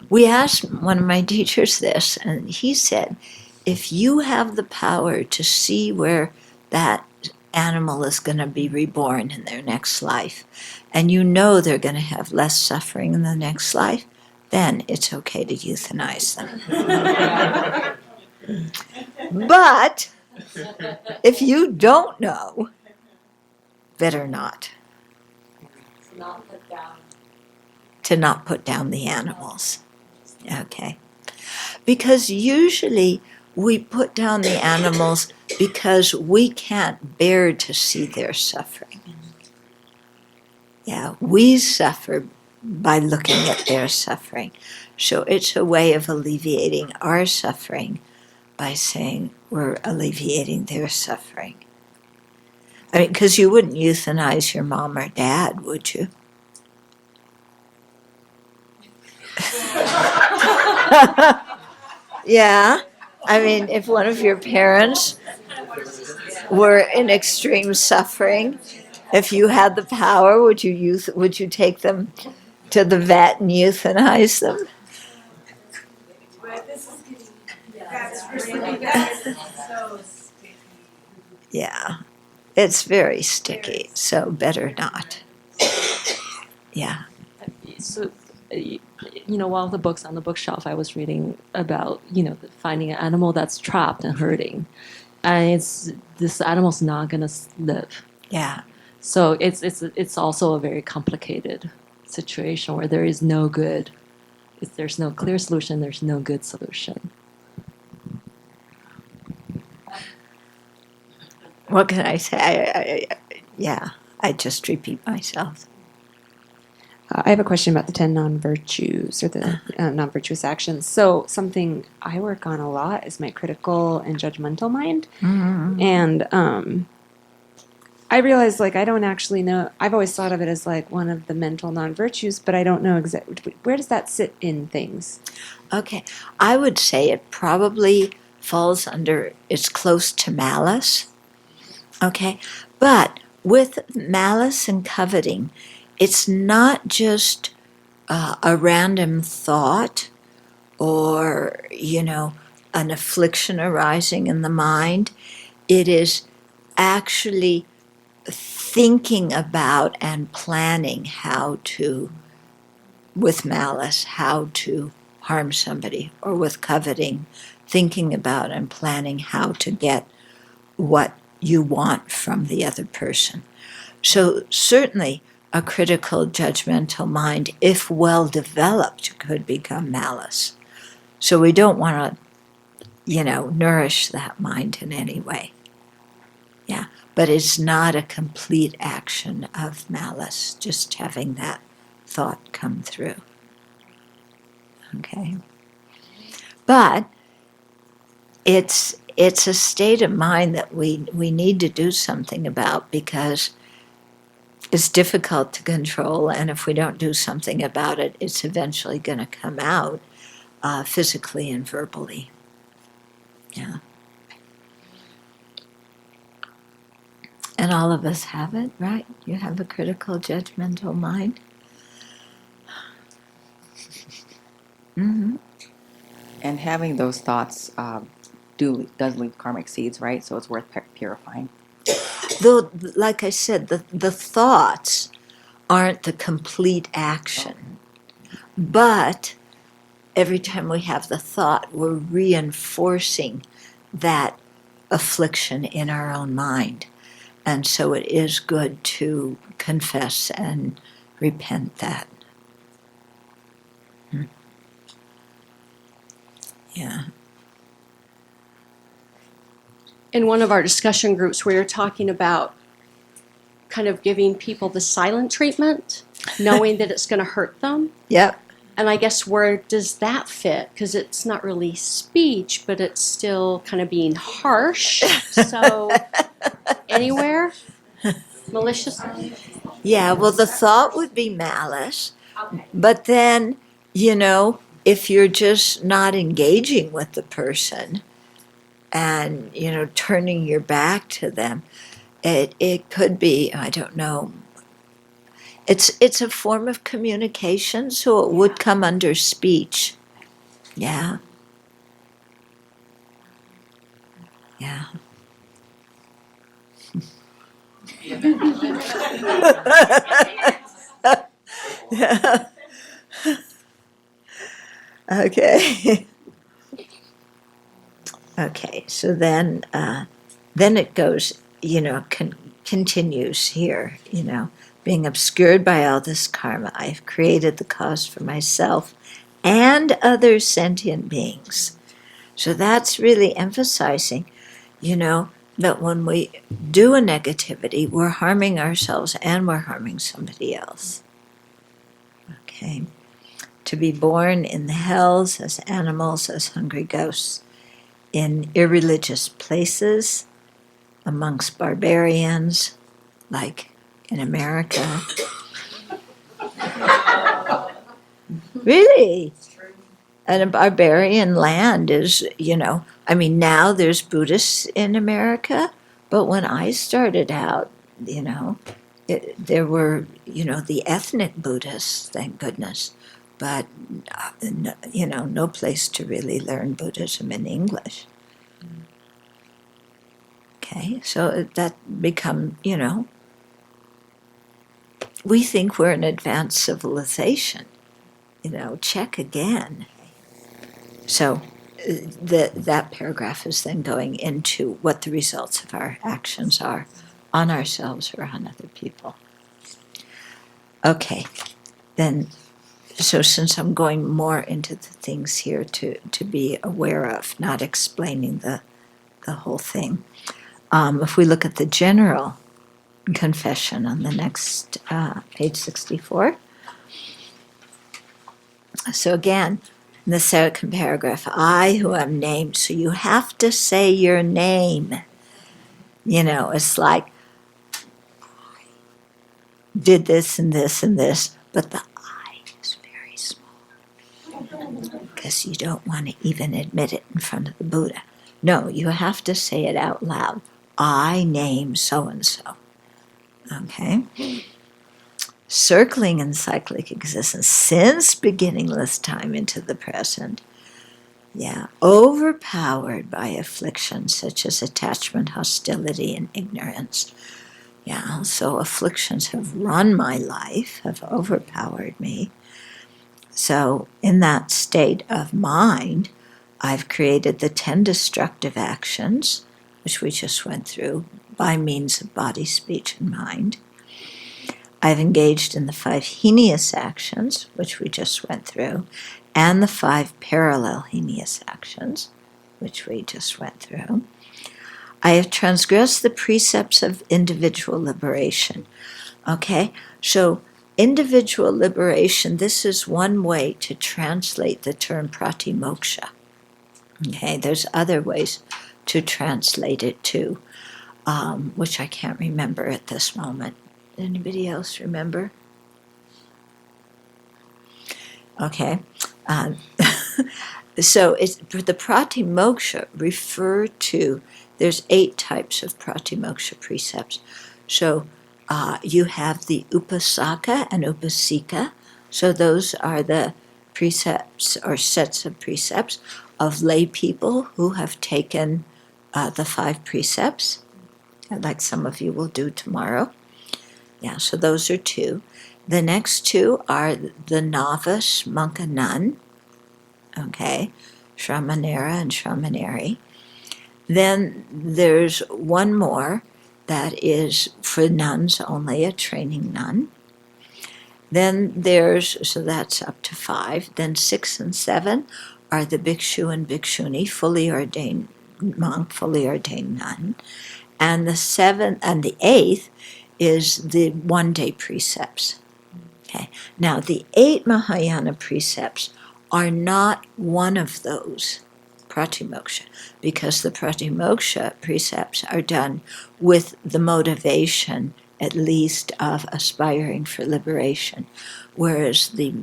We asked one of my teachers this, and he said, if you have the power to see where that animal is going to be reborn in their next life, and you know they're going to have less suffering in the next life, then it's okay to euthanize them. But if you don't know, better not. To not put down the animals. Okay. Because usually we put down the animals because we can't bear to see their suffering. Yeah, we suffer by looking at their suffering. So it's a way of alleviating our suffering by saying we're alleviating their suffering. I mean, because you wouldn't euthanize your mom or dad, would you? Yeah. I mean, if one of your parents were in extreme suffering, if you had the power, would you take them to the vet and euthanize them? Yeah, it's very sticky, so better not. Yeah. So, one of the books on the bookshelf I was reading about, finding an animal that's trapped and hurting, and this animal's not gonna live. Yeah. So it's also a very complicated situation where there is no good. If there's no clear solution, there's no good solution. What can I say? I just repeat myself. I have a question about the 10 non-virtues or the non-virtuous actions. So something I work on a lot is my critical and judgmental mind. Mm-hmm. And I realize, like, I don't actually know. I've always thought of it as like one of the mental non-virtues, but I don't know exactly where does that sit in things. Okay. I would say it probably falls under, it's close to malice. Okay. But with malice and coveting, it's not just a random thought or, an affliction arising in the mind. It is actually thinking about and planning how to, with malice, how to harm somebody, or with coveting, thinking about and planning how to get what you want from the other person. So certainly a critical, judgmental mind, if well developed, could become malice. So we don't want to, nourish that mind in any way. Yeah. But it's not a complete action of malice, just having that thought come through. Okay. But it's a state of mind that we need to do something about, because it's difficult to control, and if we don't do something about it, it's eventually going to come out physically and verbally. Yeah. And all of us have it, right? You have a critical, judgmental mind. Mm-hmm. And having those thoughts does leave karmic seeds, right? So it's worth purifying. Though, like I said, the thoughts aren't the complete action. But every time we have the thought, we're reinforcing that affliction in our own mind. And so it is good to confess and repent that. Yeah. In one of our discussion groups, we were talking about kind of giving people the silent treatment, knowing that it's going to hurt them. Yep. And I guess where does that fit? Because it's not really speech, but it's still kind of being harsh. So anywhere? Malicious? Yeah, well, the thought would be malice. Okay. But then, if you're just not engaging with the person and, turning your back to them, it could be, I don't know. It's a form of communication, so it would come under speech. Yeah. Yeah. Yeah. Okay. Okay, so then it goes, continues here, being obscured by all this karma, I've created the cause for myself and other sentient beings. So that's really emphasizing, that when we do a negativity, we're harming ourselves and we're harming somebody else. Okay. To be born in the hells as animals, as hungry ghosts, in irreligious places, amongst barbarians, like in America. Really? And a barbarian land is, now there's Buddhists in America, but when I started out, there were, the ethnic Buddhists, thank goodness, but, no place to really learn Buddhism in English. Okay, so that become, we think we're an advanced civilization. Check again. So that paragraph is then going into what the results of our actions are on ourselves or on other people. Okay, then, so since I'm going more into the things here to be aware of, not explaining the whole thing, if we look at the general confession on the next page 64. So again, in the second paragraph, I who am named, so you have to say your name. It's like, I did this and this and this, but the I is very small because you don't want to even admit it in front of the Buddha. No, you have to say it out loud. I name so-and-so. Okay? Circling in cyclic existence since beginningless time into the present. Yeah, overpowered by afflictions such as attachment, hostility, and ignorance. Yeah, so afflictions have run my life, have overpowered me. So in that state of mind, I've created the 10 destructive actions, which we just went through, by means of body, speech, and mind. I've engaged in the 5 heinous actions, which we just went through, and the 5 parallel heinous actions, which we just went through. I have transgressed the precepts of individual liberation. Okay, so individual liberation, this is one way to translate the term pratimoksha. Okay, there's other ways to translate it too, which I can't remember at this moment. Anybody else remember? Okay. So the pratimoksha refer to, there's 8 types of pratimoksha precepts. So you have the upasaka and upasika. So those are the precepts or sets of precepts of lay people who have taken the 5 precepts, like some of you will do tomorrow. Yeah, so those are 2. The next 2 are the novice, monk, and nun. Okay, Shramanera and Shramaneri. Then there's one more that is for nuns only, a training nun. Then so that's up to 5. Then 6 and 7 are the bhikshu and bhikshuni, fully ordained monk, fully ordained nun. And the 7th and the 8th is the one-day precepts. Okay. Now, the 8 Mahayana precepts are not one of those pratimoksha, because the pratimoksha precepts are done with the motivation, at least, of aspiring for liberation, whereas the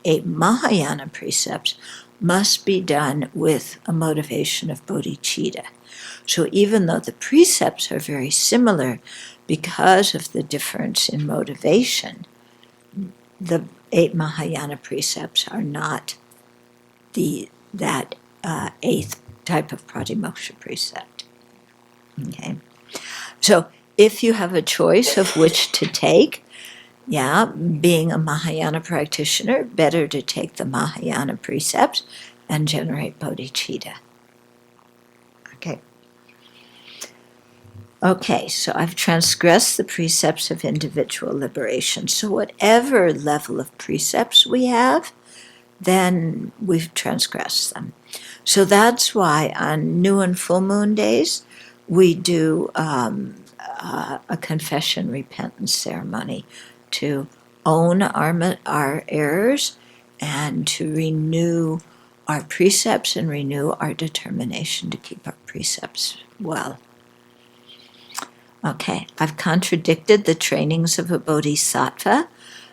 8 Mahayana precepts must be done with a motivation of bodhicitta. So even though the precepts are very similar, because of the difference in motivation, the 8 Mahayana precepts are not that 8th type of pratimoksha precept. Okay, so if you have a choice of which to take, being a Mahayana practitioner, better to take the Mahayana precepts and generate bodhicitta. Okay, so I've transgressed the precepts of individual liberation. So whatever level of precepts we have, then we've transgressed them. So that's why on new and full moon days, we do a confession repentance ceremony to own our errors and to renew our precepts and renew our determination to keep our precepts well. Okay, I've contradicted the trainings of a bodhisattva,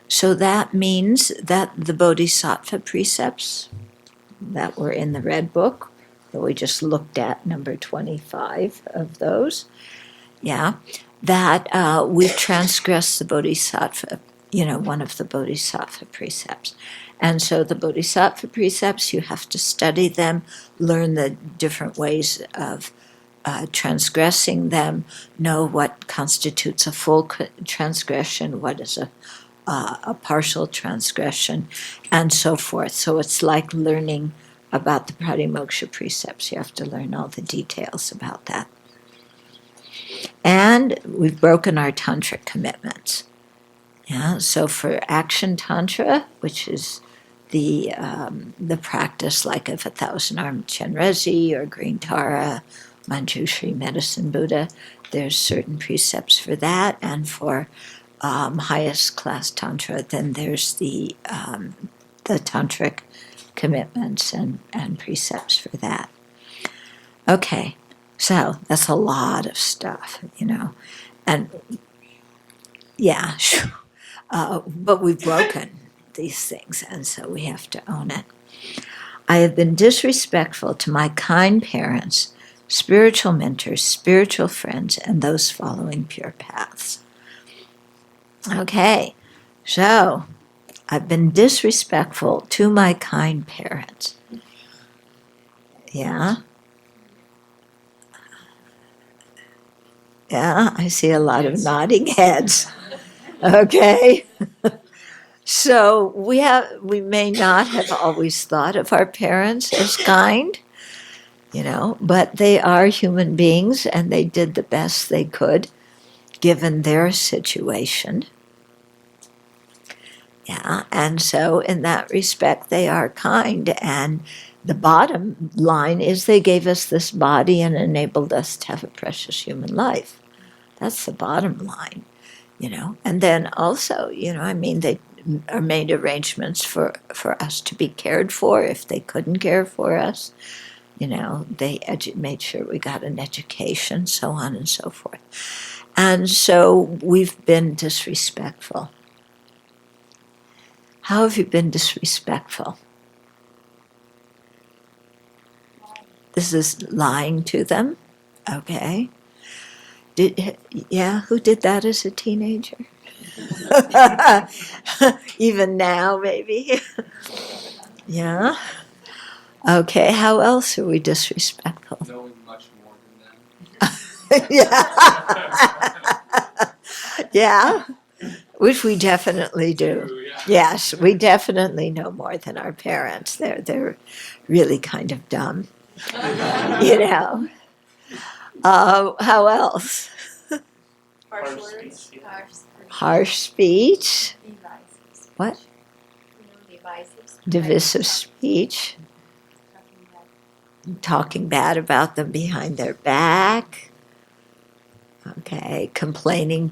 so that means that the bodhisattva precepts that were in the red book, that we just looked at, number 25 of those, that we've transgressed the bodhisattva, one of the bodhisattva precepts. And so the bodhisattva precepts, you have to study them, learn the different ways of transgressing them, know what constitutes a full transgression, what is a a partial transgression, and so forth. So it's like learning about the pratimoksha precepts. You have to learn all the details about that. And we've broken our tantric commitments. Yeah, so for action tantra, which is the practice like of 1,000-armed Chenrezi or Green Tara, Manjushri Medicine Buddha, there's certain precepts for that, and for highest class tantra, then there's the tantric commitments and precepts for that. Okay, so that's a lot of stuff, and yeah, but we've broken these things, and so we have to own it. I have been disrespectful to my kind parents, spiritual mentors, spiritual friends, and those following pure paths. Okay, so I've been disrespectful to my kind parents. Yeah. Yeah, I see a lot of nodding heads. Okay. So we may not have always thought of our parents as kind, but they are human beings and they did the best they could given their situation. Yeah, and so in that respect, they are kind. And the bottom line is they gave us this body and enabled us to have a precious human life. That's the bottom line, And then also, they made arrangements for us to be cared for if they couldn't care for us. They made sure we got an education, so on and so forth. And so we've been disrespectful. How have you been disrespectful? This is lying to them? Okay. Who did that as a teenager? Even now, maybe? Yeah. Okay, how else are we disrespectful? Knowing much more than them. Yeah. Yeah. Which we definitely do. Yes, we definitely know more than our parents. They're really kind of dumb. How else? Harsh words. Harsh speech. Divisive. What? Divisive. Divisive speech. Talking bad about them behind their back. Okay, complaining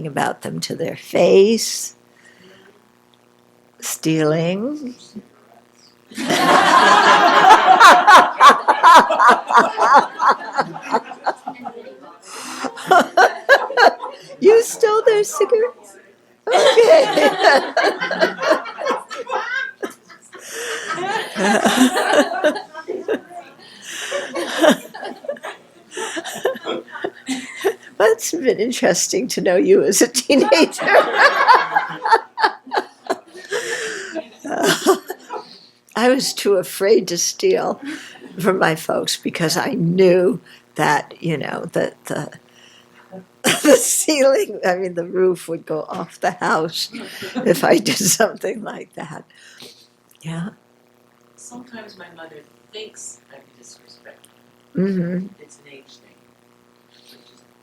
about them to their face. Stealing. You stole their cigarettes? Okay. Well, it's been interesting to know you as a teenager. I was too afraid to steal from my folks because I knew that, that the ceiling, the roof would go off the house if I did something like that. Yeah. Sometimes my mother thinks I'm disrespectful. Mm-hmm. It's an age thing.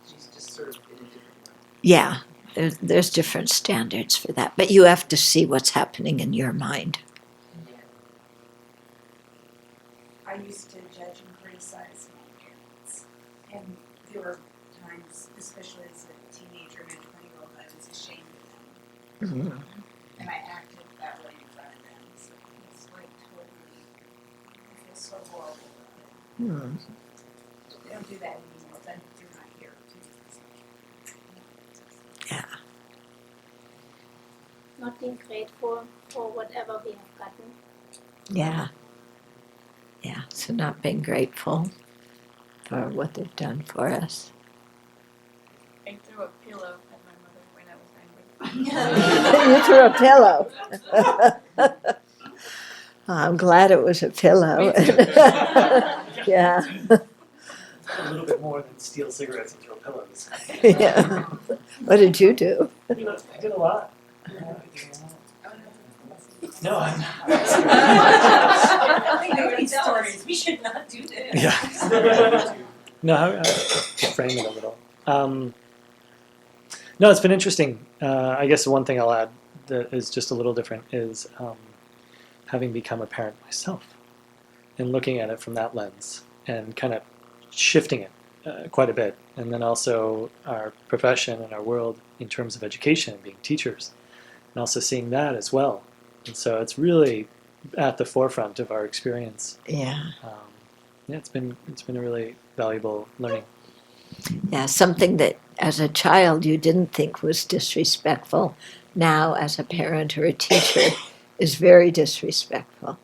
She's just sort of in a different way. Yeah, there's different standards for that, but you have to see what's happening in your mind. I used to judge and criticize my parents, and there were times, especially as a teenager and a 20-year-old, I was ashamed of them, Mm-hmm. and I acted that way in front of them. So it's like totally, I feel so horrible about it. Hmm. They don't do that anymore. Then you're not here. Yeah. Not being grateful for whatever we have gotten. Yeah. Yeah, so not being grateful for what they've done for us. I threw a pillow at my mother when I was angry. You threw a pillow. I'm glad it was a pillow. Yeah. a little bit more than steal cigarettes and throw pillows. Yeah. What did you do? I did a lot. No, I'm not. I know these stories. We should not do this. Yeah. No, I frame it a little. No, it's been interesting. I guess one thing I'll add that is just a little different is having become a parent myself and looking at it from that lens and kind of shifting it quite a bit. And then also our profession and our world in terms of education and being teachers, and also seeing that as well. And so it's really at the forefront of our experience. Yeah. Yeah, it's been a really valuable learning. Yeah, something that as a child you didn't think was disrespectful, now as a parent or a teacher is very disrespectful.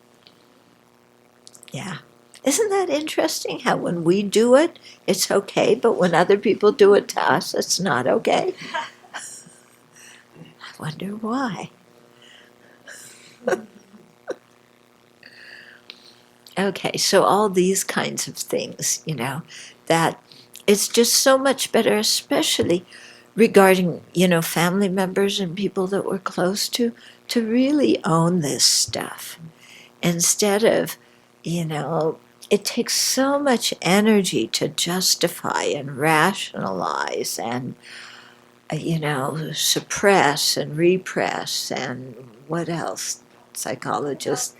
Yeah. Isn't that interesting how when we do it, it's okay, but when other people do it to us, it's not okay? I wonder why. Okay, so all these kinds of things, that it's just so much better, especially regarding, family members and people that we're close to really own this stuff. Instead of, it takes so much energy to justify and rationalize and, suppress and repress and what else? Psychologists.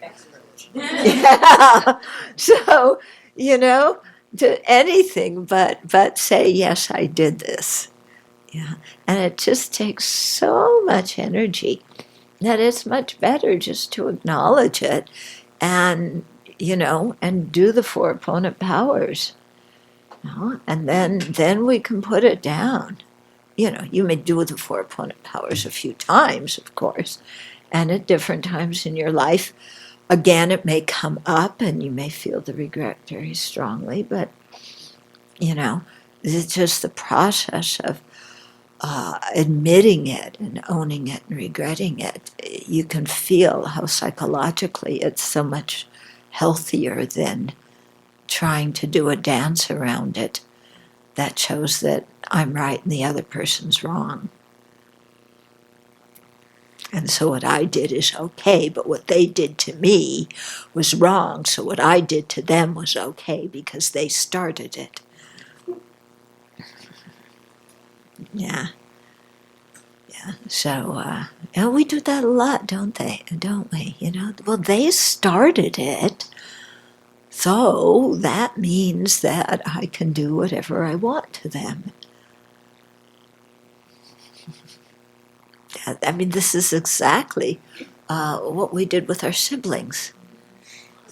Yeah. So, to anything but say, yes, I did this. Yeah. And it just takes so much energy that it's much better just to acknowledge it and, and do the four opponent powers. And then we can put it down. You may do the four opponent powers a few times, of course, and at different times in your life. Again, it may come up and you may feel the regret very strongly, but, it's just the process of admitting it and owning it and regretting it. You can feel how psychologically it's so much healthier than trying to do a dance around it that shows that I'm right and the other person's wrong. And so what I did is okay, but what they did to me was wrong. So what I did to them was okay because they started it. Yeah. Yeah. So, we do that a lot, don't we? Well, they started it. So that means that I can do whatever I want to them. I mean, this is exactly what we did with our siblings,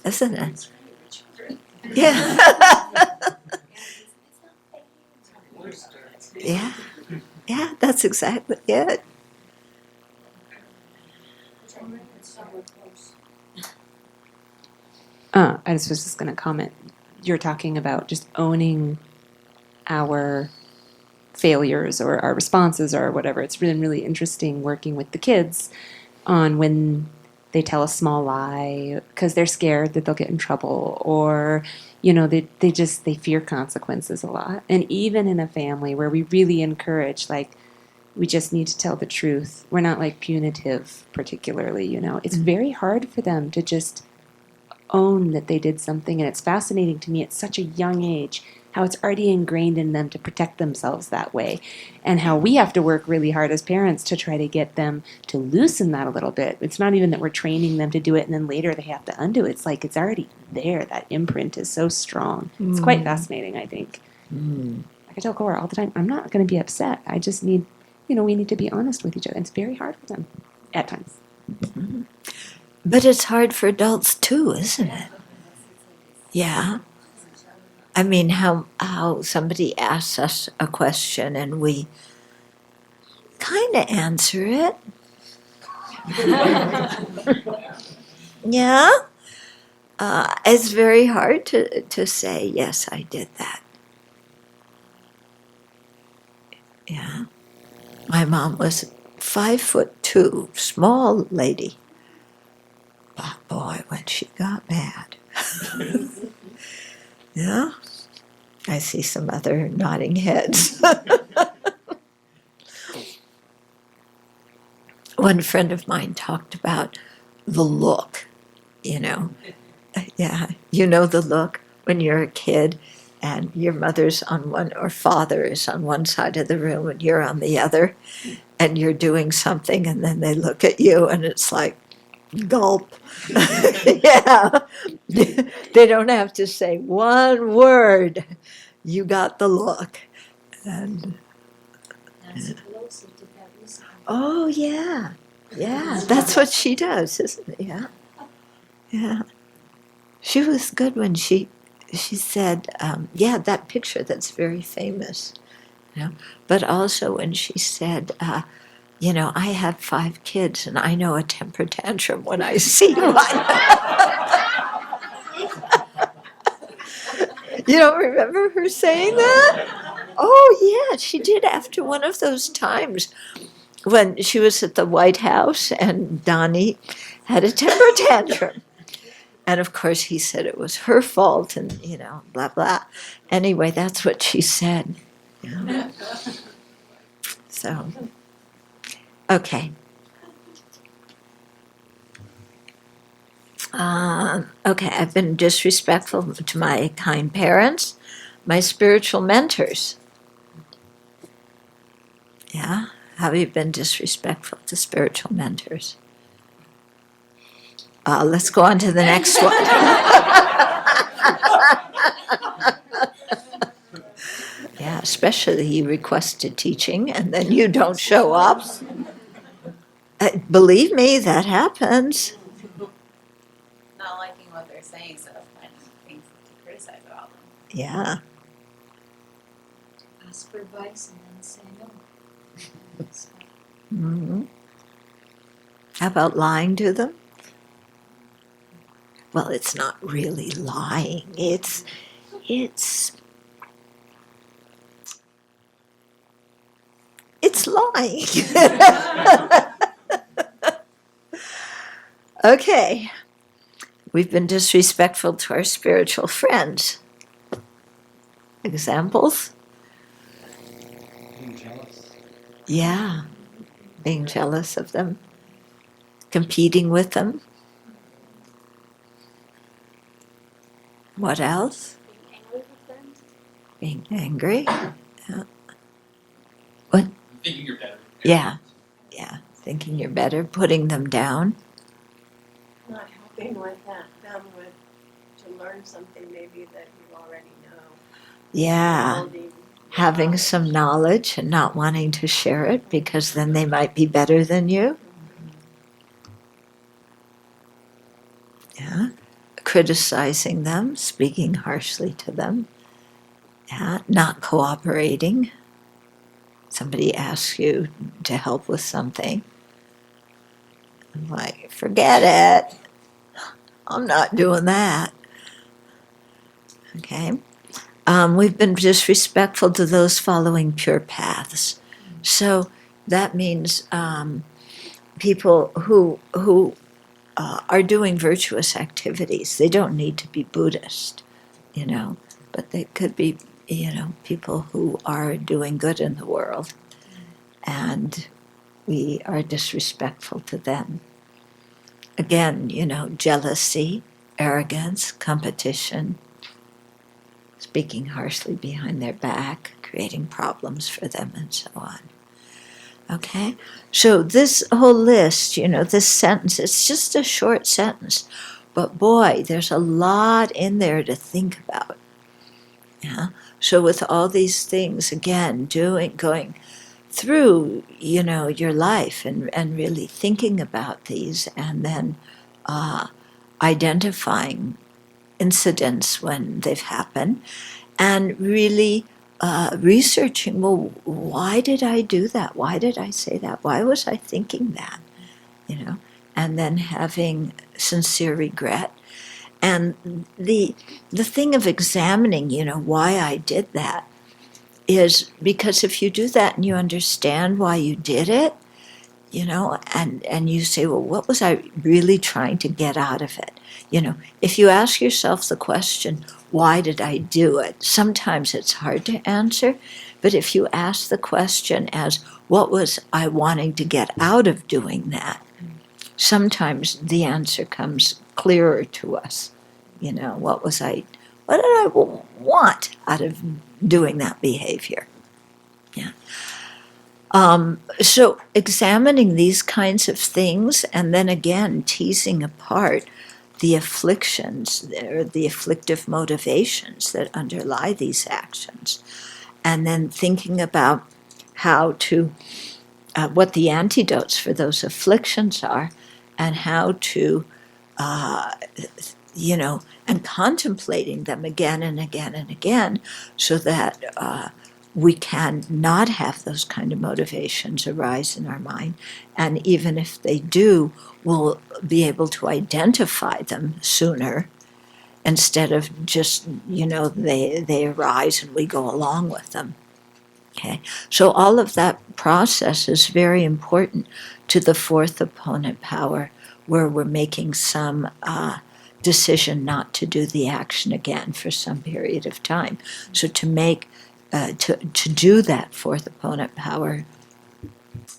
isn't it? Yeah. Yeah. Yeah, that's exactly it. I just was just going to comment. You're talking about just owning our failures or our responses or whatever. It's been really interesting working with the kids on when they tell a small lie because they're scared that they'll get in trouble, or they fear consequences a lot. And even in a family where we really encourage, we just need to tell the truth, we're not punitive particularly, it's very hard for them to just own that they did something. And it's fascinating to me at such a young age how it's already ingrained in them to protect themselves that way, and how we have to work really hard as parents to try to get them to loosen that a little bit. It's not even that we're training them to do it and then later they have to undo it. It's it's already there. That imprint is so strong. It's quite fascinating, I think. I tell Cora all the time, I'm not going to be upset. I just need, we need to be honest with each other. It's very hard for them at times. But it's hard for adults too, isn't it? Yeah. I mean, how somebody asks us a question and we kind of answer it. Yeah. It's very hard to say, yes, I did that. Yeah. My mom was 5'2", small lady. But boy, when she got mad. Yeah. I see some other nodding heads. One friend of mine talked about the look, you know. Yeah, you know the look when you're a kid and your mother's on one or father is on one side of the room and you're on the other and you're doing something and then they look at you and it's like gulp. Yeah. They don't have to say one word. You got the look. And oh yeah. Yeah, that's what she does, isn't it? Yeah. Yeah. She was good when she said, yeah, that picture that's very famous, you know. But also when she said, you know, I have 5 kids and I know a temper tantrum when I see one. You don't remember her saying that? Oh yeah, she did after one of those times when she was at the White House and Donnie had a temper tantrum. And of course, he said it was her fault and, you know, blah, blah. Anyway, that's what she said. Yeah. So, okay. Okay, I've been disrespectful to my kind parents, my spiritual mentors. Yeah? How have you been disrespectful to spiritual mentors? Let's go on to the next one. Yeah, especially you requested teaching and then you don't show up. Believe me, that happens. Not liking what they're saying, so finding things to criticize about them. Yeah. Ask for advice and then say no. Mm-hmm. How about lying to them? Well, it's not really lying. It's lying. Okay. We've been disrespectful to our spiritual friends. Examples? Being jealous. Yeah. Being jealous of them. Competing with them. What else? Being angry. Yeah. What? Thinking you're better. Yeah. Yeah. Thinking you're better. Putting them down. Not helping with that, them with to learn something maybe that you already know. Yeah. Building Having some knowledge and not wanting to share it because then they might be better than you. Yeah. Criticizing them, speaking harshly to them. Yeah. Not cooperating. Somebody asks you to help with something. I'm like, forget it. I'm not doing that. Okay. We've been disrespectful to those following pure paths. So that means people who are doing virtuous activities. They don't need to be Buddhist, you know, but they could be, you know, people who are doing good in the world. And we are disrespectful to them. Again, you know, jealousy, arrogance, competition, speaking harshly behind their back, creating problems for them, and so on. Okay? So this whole list, you know, this sentence, it's just a short sentence, but boy, there's a lot in there to think about. Yeah? So with all these things, again, going through, you know, your life and really thinking about these and then identifying incidents when they've happened and really researching, well, why did I do that? Why did I say that? Why was I thinking that? You know, and then having sincere regret. And the thing of examining, you know, why I did that is because if you do that and you understand why you did it, you know, and you say, well, what was I really trying to get out of it? You know, if you ask yourself the question, why did I do it? Sometimes it's hard to answer, but if you ask the question as, what was I wanting to get out of doing that? Sometimes the answer comes clearer to us. You know, what did I want out of doing that behavior? Yeah. So examining these kinds of things, and then again teasing apart the afflictions or the afflictive motivations that underlie these actions, and then thinking about how to what the antidotes for those afflictions are, and how to and contemplating them again and again and again, so that we can not have those kind of motivations arise in our mind. And even if they do, we'll be able to identify them sooner, instead of just, they arise and we go along with them. Okay, so all of that process is very important to the fourth opponent power, where we're making some decision not to do the action again for some period of time. So to make to do that fourth opponent power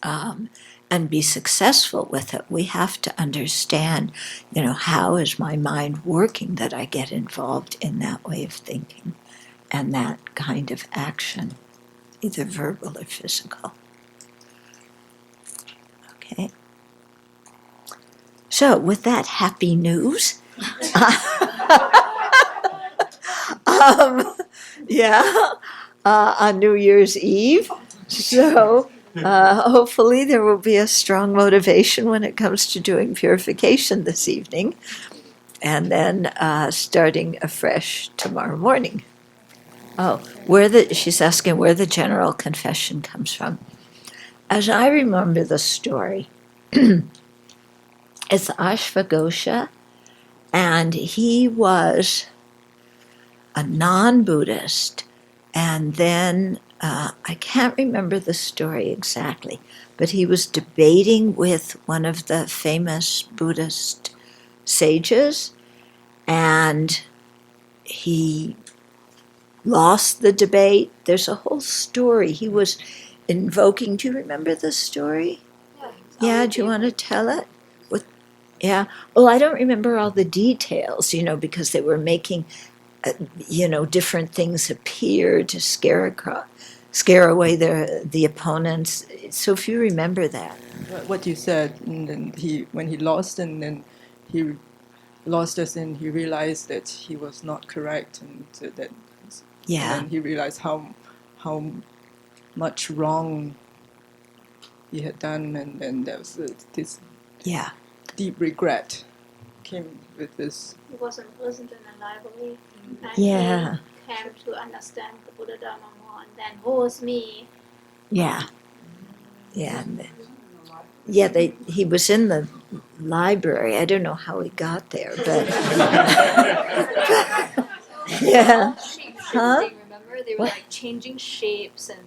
and be successful with it, we have to understand, how is my mind working that I get involved in that way of thinking and that kind of action, either verbal or physical. Okay. So with that happy news, on New Year's Eve. So hopefully there will be a strong motivation when it comes to doing purification this evening, and then starting afresh tomorrow morning. Oh, she's asking where the general confession comes from. As I remember the story, it's Ashvaghosha, and he was a non-Buddhist, and then I can't remember the story exactly, but he was debating with one of the famous Buddhist sages, and he lost the debate. There's a whole story. He was invoking, do you remember the story? Yeah, do you want to tell it? Yeah. Well, I don't remember all the details, because they were making different things appear to scare away the opponents. So if you remember that. What you said, and then when he lost, and then he lost us, and he realized that he was not correct, and that, Yeah. and then he realized how much wrong he had done, and then there was this deep regret came with this. He wasn't in a library, and Yeah. he came to understand the Buddha Dharma more, and then who was me? Yeah. Yeah. He was in the library. I don't know how he got there, but yeah. Huh? Remember, they were like changing shapes and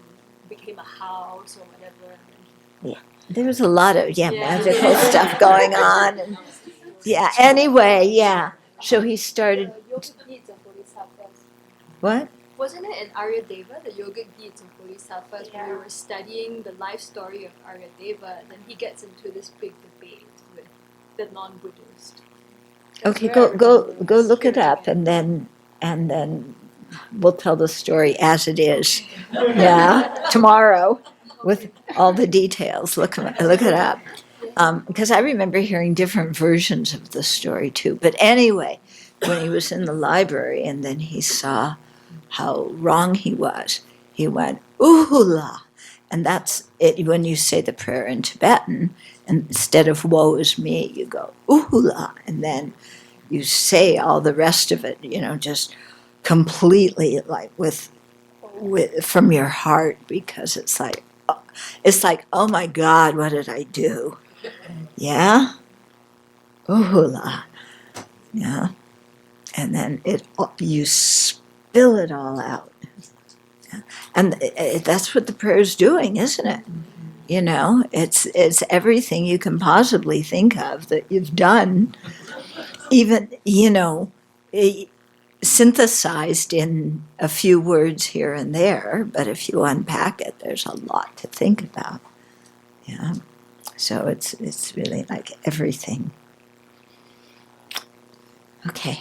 became a house or whatever. Yeah. There was a lot of magical stuff going on, and anyway, so he started. What? Wasn't it in Aryadeva, the yogic deeds of Bodhisattvas, when we were studying the life story of Aryadeva, then he gets into this big debate with the non-Buddhist. Okay, go look it up, and then we'll tell the story as it is. Yeah, tomorrow with all the details. Look it up, because I remember hearing different versions of the story too. But anyway, when he was in the library and then he saw how wrong he was, he went, "Ooh-la," and that's it. When you say the prayer in Tibetan, and instead of "woe is me," you go "ooh-la," and then you say all the rest of it, just completely like with from your heart, because it's like, oh my God, what did I do? Yeah, ooh-la, yeah, and then you spill it all out, and that's what the prayer is doing, isn't it? It's everything you can possibly think of that you've done. Even, synthesized in a few words here and there, but if you unpack it, there's a lot to think about. Yeah. So it's really like everything. Okay.